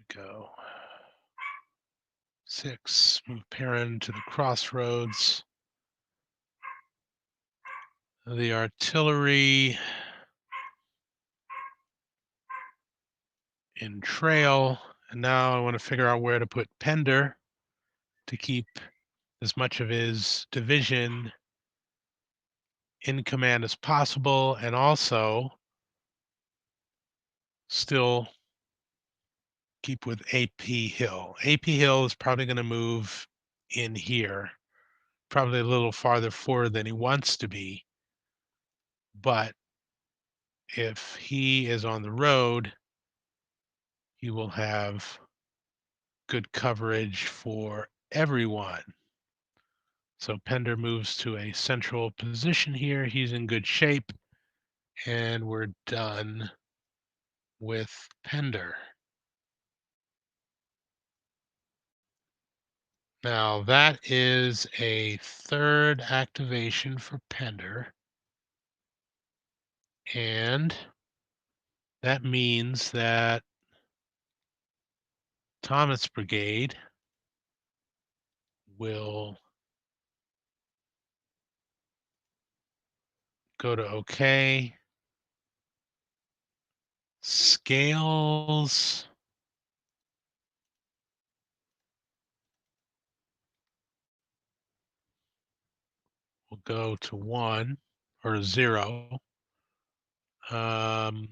There we go. 6. Move Perrin to the crossroads. The artillery in trail. And now I want to figure out where to put Pender to keep as much of his division in command as possible and also still keep with AP Hill. AP Hill is probably going to move in here, probably a little farther forward than he wants to be. But if he is on the road, he will have good coverage for everyone. So Pender moves to a central position here. He's in good shape. And we're done with Pender. Now that is a third activation for Pender. And that means that Thomas Brigade will go to OK. Scales will go to 1 or 0. Um,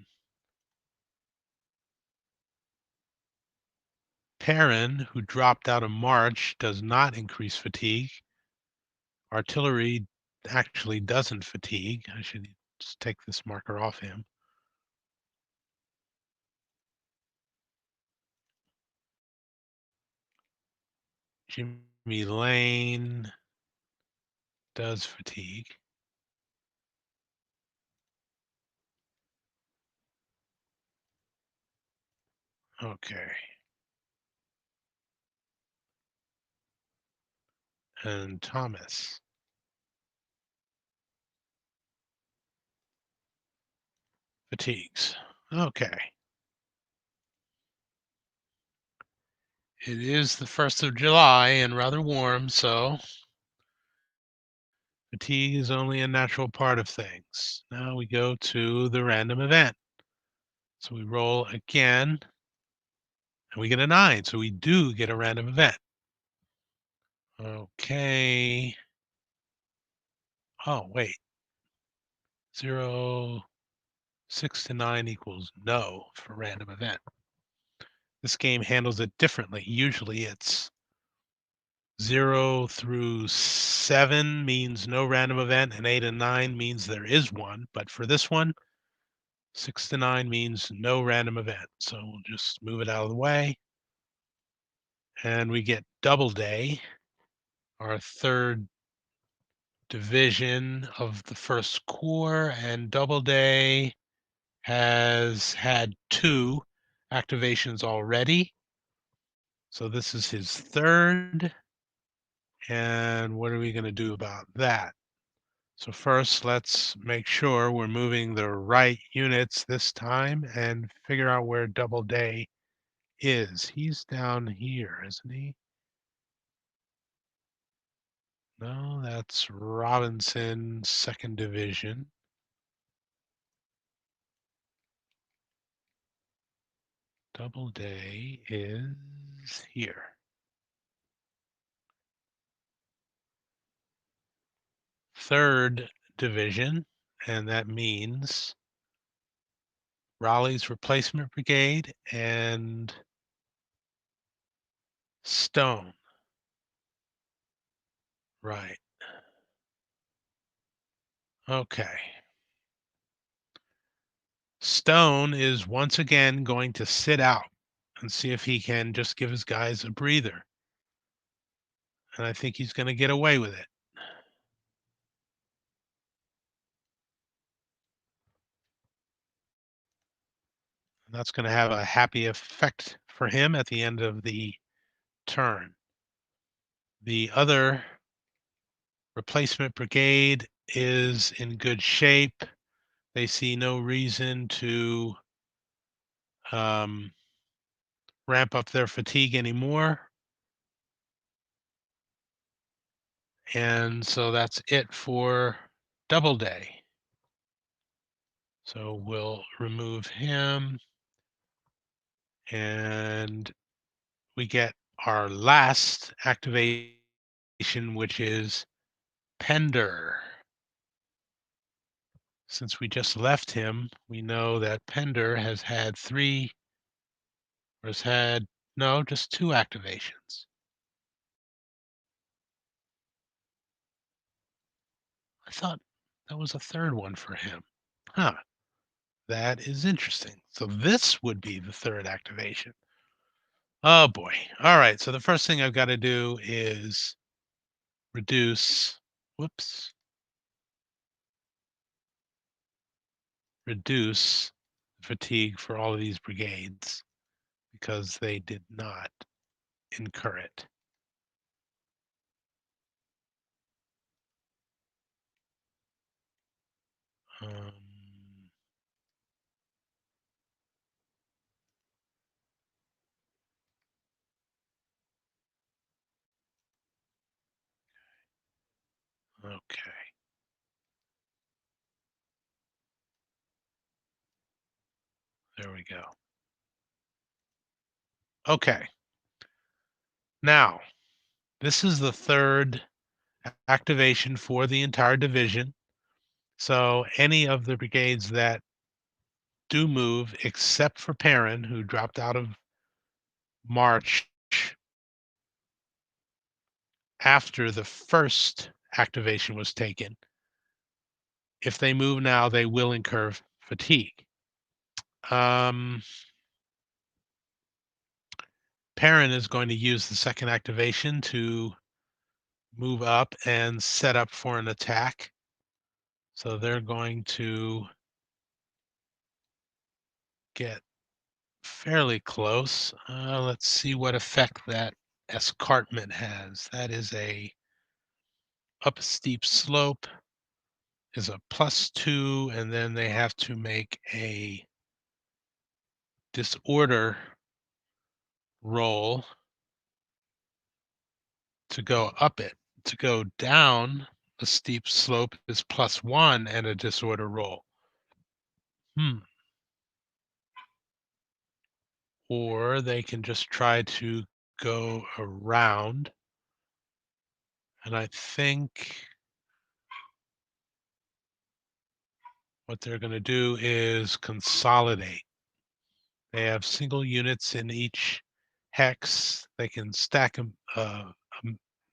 Perrin, who dropped out of March, does not increase fatigue. Artillery actually doesn't fatigue. I should just take this marker off him. Jimmy Lane does fatigue. Okay. And Thomas fatigues. Okay. It is the 1st of July and rather warm, so fatigue is only a natural part of things. Now we go to the random event. So we roll again and we get a 9. So we do get a random event. Okay. Oh, wait. 0, 6 to 9 equals no for random event. This game handles it differently. Usually it's 0 through 7 means no random event, and 8 and 9 means there is one. But for this one, 6 to 9 means no random event. So we'll just move it out of the way. And we get Doubleday, our third division of the first corps, and Doubleday has had 2 activations already. So this is his third. And what are we going to do about that? So first, let's make sure we're moving the right units this time and figure out where Doubleday is. He's down here, isn't he? No, that's Robinson, 2nd Division. Doubleday is here. 3rd Division, and that means Raleigh's replacement brigade and Stone. Right. Okay. Stone is once again going to sit out and see if he can just give his guys a breather. And I think he's going to get away with it. And that's going to have a happy effect for him at the end of the turn. The other replacement brigade is in good shape. They see no reason to um, ramp up their fatigue anymore. And so that's it for Doubleday. So we'll remove him and we get our last activation, which is Pender. Since we just left him, we know that Pender has had no, just 2 activations. I thought that was a 3rd one for him. Huh, that is interesting. So this would be the 3rd activation. Oh boy. All right, so the first thing I've got to do is reduce, whoops, reduce fatigue for all of these brigades because they did not incur it. Um, okay. There we go. Okay. Now, this is the 3rd activation for the entire division. So any of the brigades that do move, except for Perrin, who dropped out of March after the first activation was taken. If they move now, they will incur fatigue. Um, Perrin is going to use the second activation to move up and set up for an attack. So they're going to get fairly close. Let's see what effect that escarpment has. That is up a steep slope is a +2, and then they have to make a disorder roll to go up it. To go down a steep slope is +1 and a disorder roll. Or they can just try to go around. And I think what they're going to do is consolidate. They have single units in each hex. They can stack them a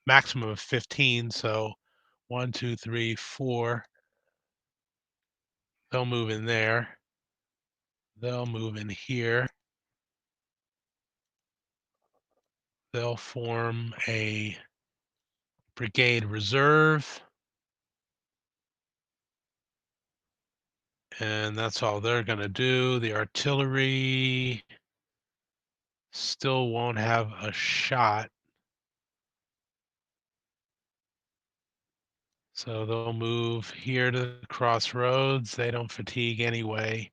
maximum of 15. So 1, 2, 3, 4. They'll move in there. They'll move in here. They'll form a brigade reserve. And that's all they're going to do. The artillery still won't have a shot. So they'll move here to the crossroads. They don't fatigue anyway.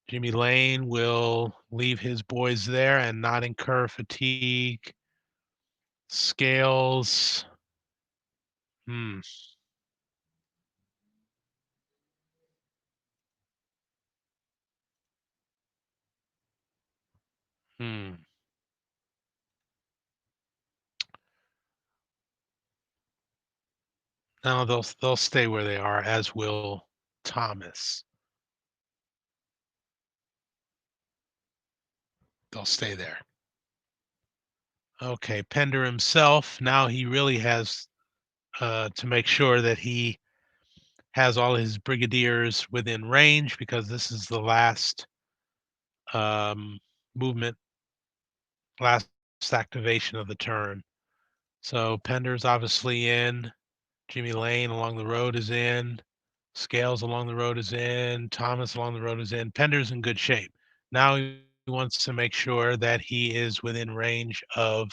Jimmy Lane will leave his boys there and not incur fatigue. Scales. Hmm. Hmm. No, they'll stay where they are, as will Thomas. They'll stay there. Okay, Pender himself. Now he really has to make sure that he has all his brigadiers within range, because this is the last movement, last activation of the turn. So Pender's obviously in. Jimmy Lane along the road is in. Scales along the road is in. Thomas along the road is in. Pender's in good shape. Now he wants to make sure that he is within range of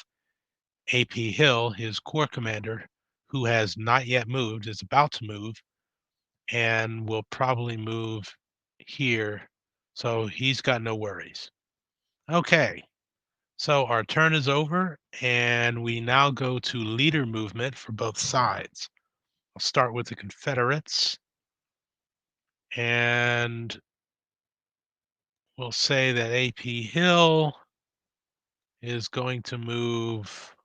AP Hill, his corps commander, who has not yet moved, is about to move, and will probably move here. So he's got no worries. Okay, so our turn is over, and we now go to leader movement for both sides. I'll start with the Confederates, and we'll say that AP Hill is going to move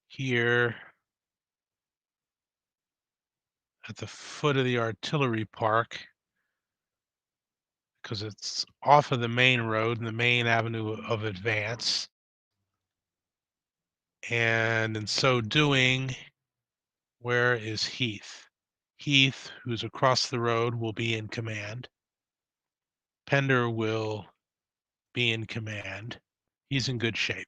here at the foot of the artillery park, because it's off of the main road and the main avenue of advance. And in so doing, where is Heath? Heath, who's across the road, will be in command. Pender will be in command. He's in good shape.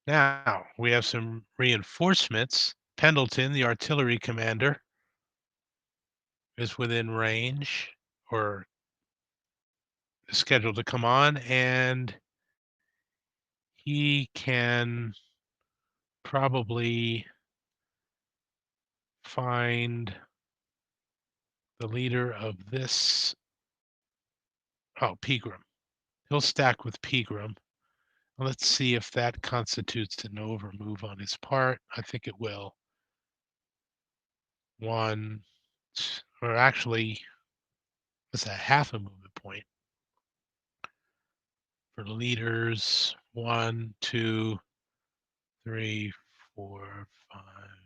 Now, we have some reinforcements. Pendleton, the artillery commander, is within range, or is scheduled to come on, and he can probably find the leader of this. Oh, Pegram. He'll stack with Pegram. Let's see if that constitutes an overmove on his part. I think it will. One, or actually, it's a half a movement point for leaders. 1, 2, 3, 4, 5,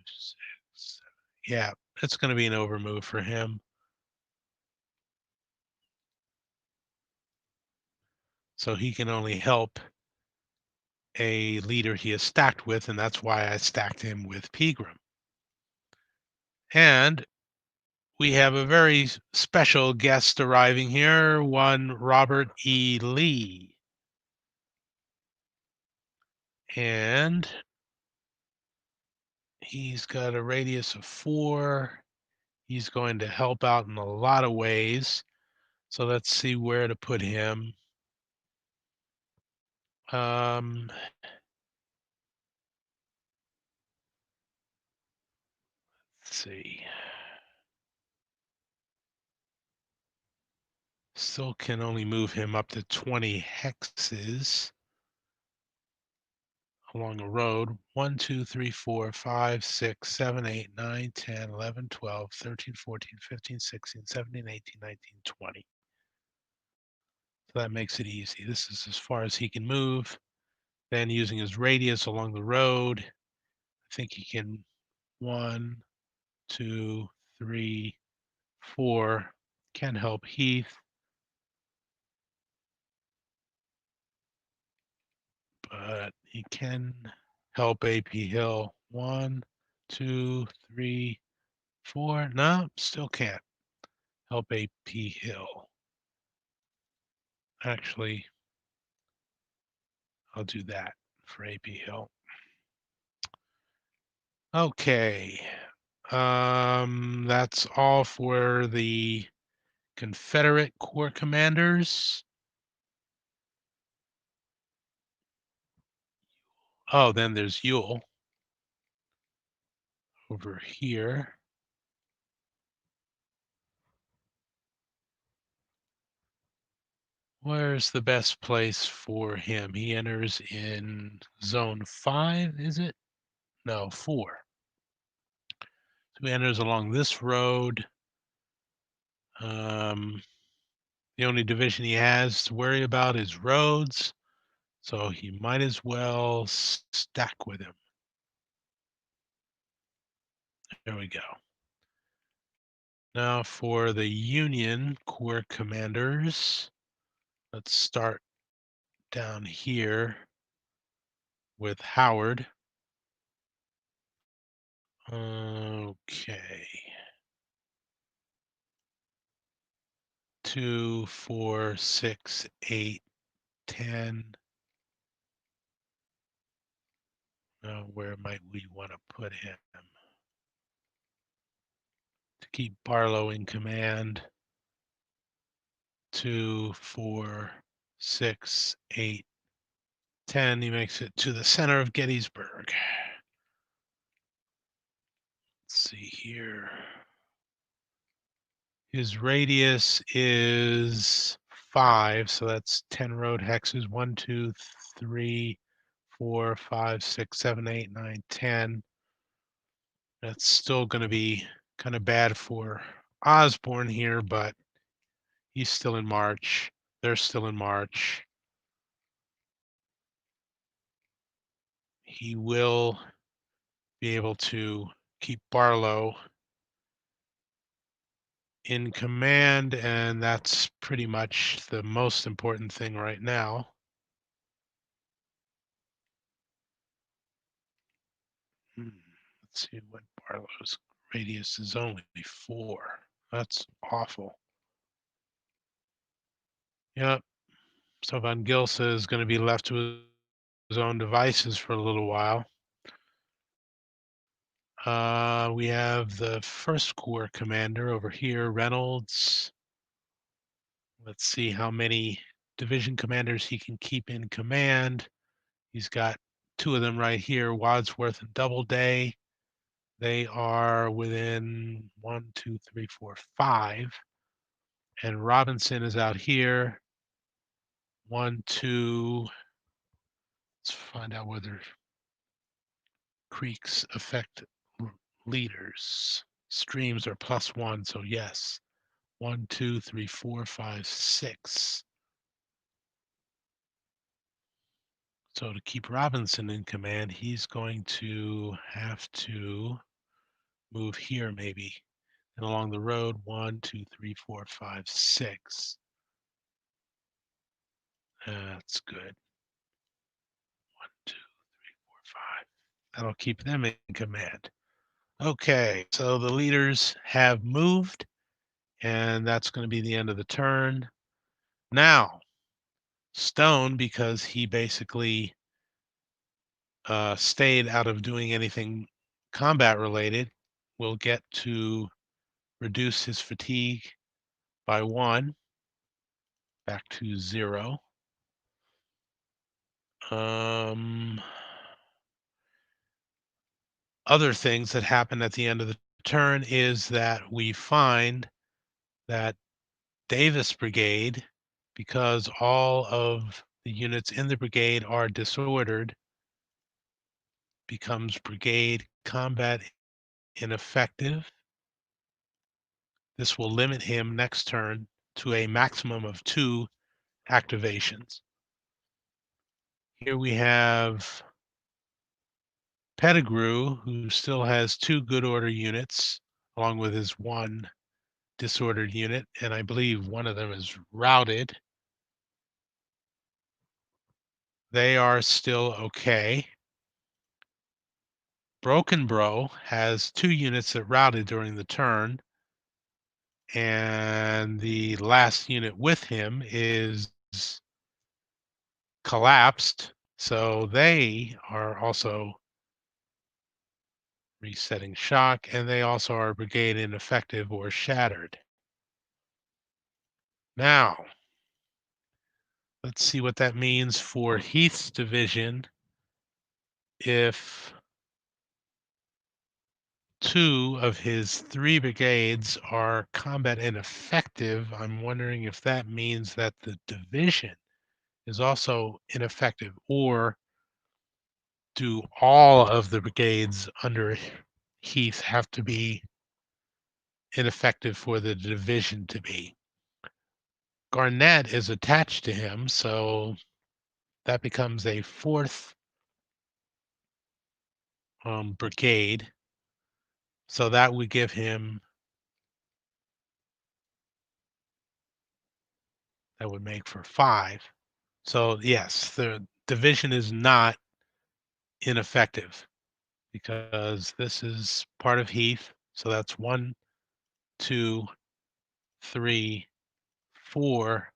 6, 7. Yeah, it's going to be an overmove for him. So he can only help a leader he is stacked with, and that's why I stacked him with Pegram. And we have a very special guest arriving here, one Robert E. Lee. And he's got a radius of 4. He's going to help out in a lot of ways. So let's see where to put him. Let's see. Still can only move him up to 20 hexes along a road. 1, 2, 3, 4, 5, 6, 7, 8, 9, 10, 11, 12, 13, 14, 15, 16, 17, 18, 19, 20. So that makes it easy. This is as far as he can move. Then using his radius along the road, I think he can 1, 2, 3, 4. Can help Heath, but he can help AP Hill. 1, 2, 3, 4. No, still can't help AP Hill. Actually, I'll do that for AP Hill. Okay. That's all for the Confederate Corps commanders. Oh, then there's Ewell over here. Where's the best place for him? He enters in zone 5, is it? No, 4. So he enters along this road. Um, the only division he has to worry about is roads, so he might as well stack with him. There we go. Now for the Union Corps commanders, let's start down here with Howard. Okay. 2, 4, 6, 8, 10. Now, where might we want to put him to keep Barlow in command? 2, 4, 6, 8, 10. He makes it to the center of Gettysburg. Let's see here. His radius is 5, so that's 10 road hexes. 1, 2, 3, 4, 5, 6, 7, 8, 9, 10. That's still going to be kind of bad for Osborne here, but he's still in March. They're still in March. He will be able to keep Barlow in command, and that's pretty much the most important thing right now. Let's see what Barlow's radius is only 4. That's awful. Yep. So Von Gilsa is going to be left to his own devices for a little while. We have the First Corps commander over here, Reynolds. Let's see how many division commanders he can keep in command. He's got 2 of them right here, Wadsworth and Doubleday. They are within 1, 2, 3, 4, 5. And Robinson is out here. 1, 2. Let's find out whether creeks affect leaders. Streams are +1, so yes. 1, 2, 3, 4, 5, 6. So to keep Robinson in command, he's going to have to move here maybe. And along the road, 1, 2, 3, 4, 5, 6. That's good. 1, 2, 3, 4, 5. That'll keep them in command. Okay, so the leaders have moved, and that's going to be the end of the turn. Now, Stone, because he basically stayed out of doing anything combat related, will get to reduce his fatigue by 1 back to 0. Um, Other things that happen at the end of the turn is that we find that Davis Brigade, because all of the units in the brigade are disordered, becomes brigade combat ineffective. This will limit him next turn to a maximum of 2 activations. Here we have Pettigrew, who still has 2 good order units, along with his 1 disordered unit, and I believe one of them is routed. They are still okay. Broken Bro has 2 units that routed during the turn, and the last unit with him is collapsed, so they are also resetting shock, and they also are brigade ineffective or shattered. Now, let's see what that means for Heath's division if 2 of his 3 brigades are combat ineffective. I'm wondering if that means that the division is also ineffective, or do all of the brigades under Heath have to be ineffective for the division to be? Garnett is attached to him, so that becomes a 4th brigade. So that would give him, that would make for 5. So yes, the division is not ineffective because this is part of Heath. So that's 1, 2, 3, 4,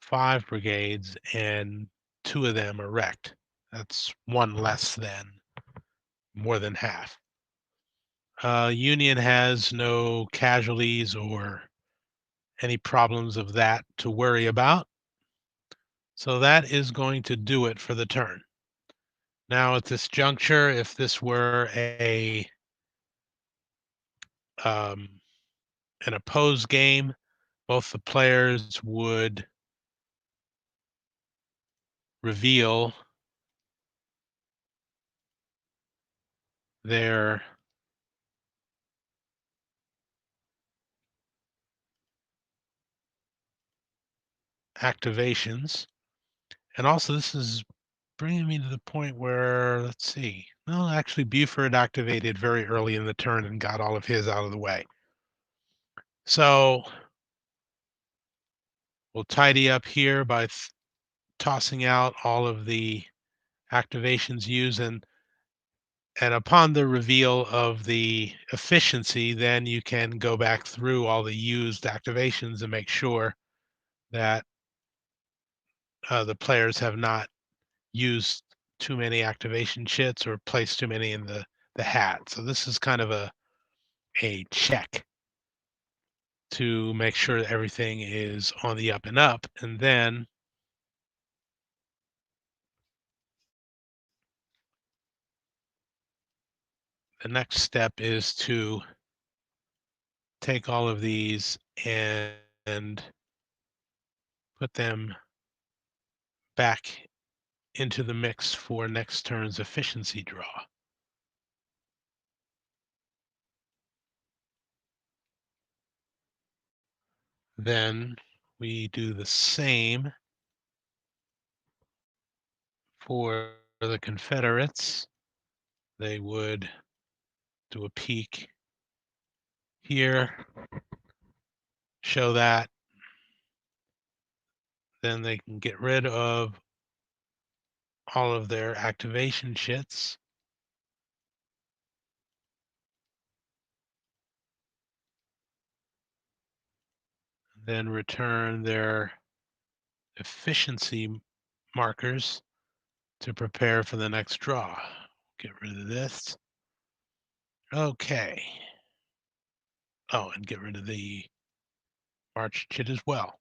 5 brigades, and 2 of them are wrecked. That's 1 less than, more than half. Union has no casualties or any problems of that to worry about. So that is going to do it for the turn. Now at this juncture, if this were um, an opposed game, both the players would reveal their activations. And also this is bringing me to the point where, let's see, well, actually Buford activated very early in the turn and got all of his out of the way. So we'll tidy up here by tossing out all of the activations used, and upon the reveal of the efficiency, then you can go back through all the used activations and make sure that the players have not used too many activation chits or placed too many in the hat. So this is kind of a check to make sure that everything is on the up and up. And then the next step is to take all of these and put them back into the mix for next turn's efficiency draw. Then we do the same for the Confederates. They would do a peek here, show that, then they can get rid of all of their activation shits. Then return their efficiency markers to prepare for the next draw. Get rid of this. Okay. Oh, and get rid of the March chit as well.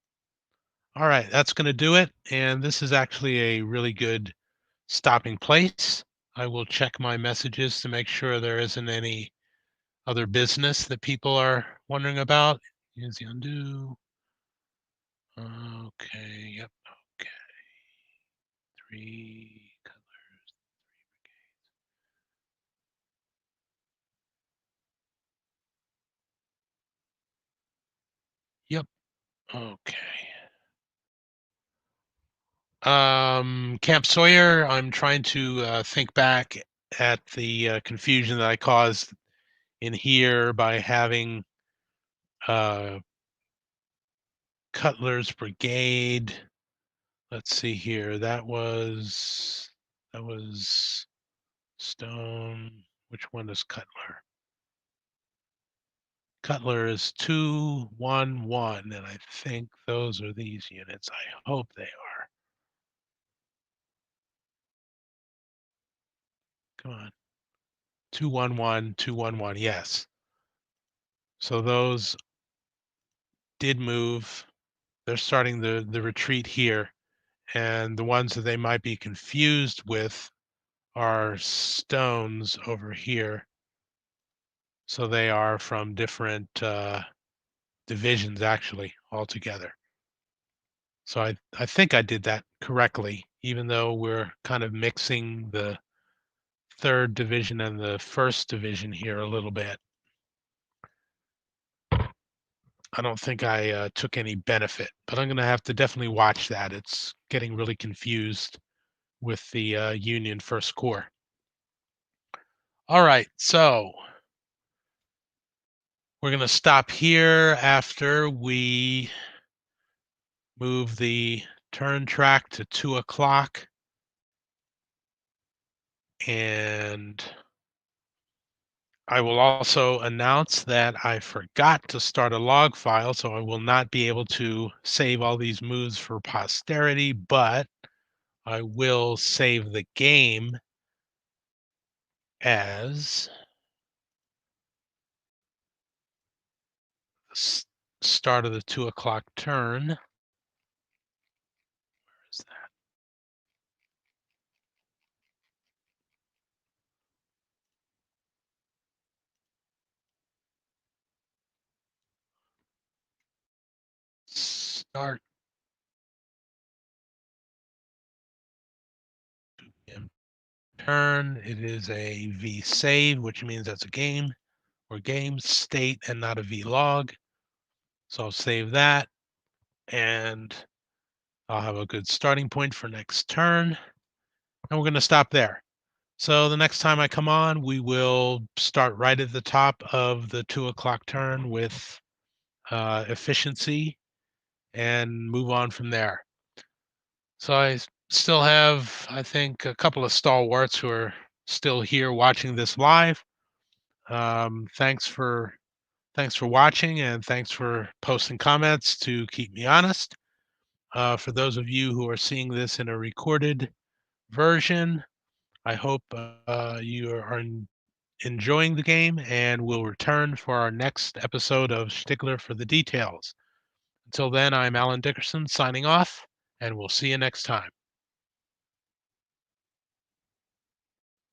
All right, that's going to do it. And this is actually a really good stopping place. I will check my messages to make sure there isn't any other business that people are wondering about. Use the undo. Okay, yep, okay. Three colors. Yep, okay. Camp Sawyer, I'm trying to think back at the confusion that I caused in here by having uh, Cutler's Brigade. Let's see here. That was Stone. Which one is Cutler? Cutler is 211, and I think those are these units. I hope they are. Come on. 211, 211, yes. So those did move. They're starting the retreat here. And the ones that they might be confused with are stones over here. So they are from different divisions, actually, altogether. So I think I did that correctly, even though we're kind of mixing the third division and the first division here a little bit. I don't think I took any benefit, but I'm going to have to definitely watch that. It's getting really confused with the Union First Corps. All right, so we're going to stop here after we move the turn track to 2 o'clock. And I will also announce that I forgot to start a log file, so I will not be able to save all these moves for posterity, but I will save the game as start of the 2 o'clock turn. Where is that? Start turn. It is a V save, which means that's a game or game state and not a V log. So I'll save that and I'll have a good starting point for next turn. And we're going to stop there. So the next time I come on, we will start right at the top of the 2 o'clock turn with efficiency and move on from there. So I still have, I think, a couple of stalwarts who are still here watching this live. Thanks for watching, and thanks for posting comments to keep me honest. For those of you who are seeing this in a recorded version, I hope you are enjoying the game and will return for our next episode of Stiglr for the details. Until then, I'm Alan Dickerson signing off, and we'll see you next time.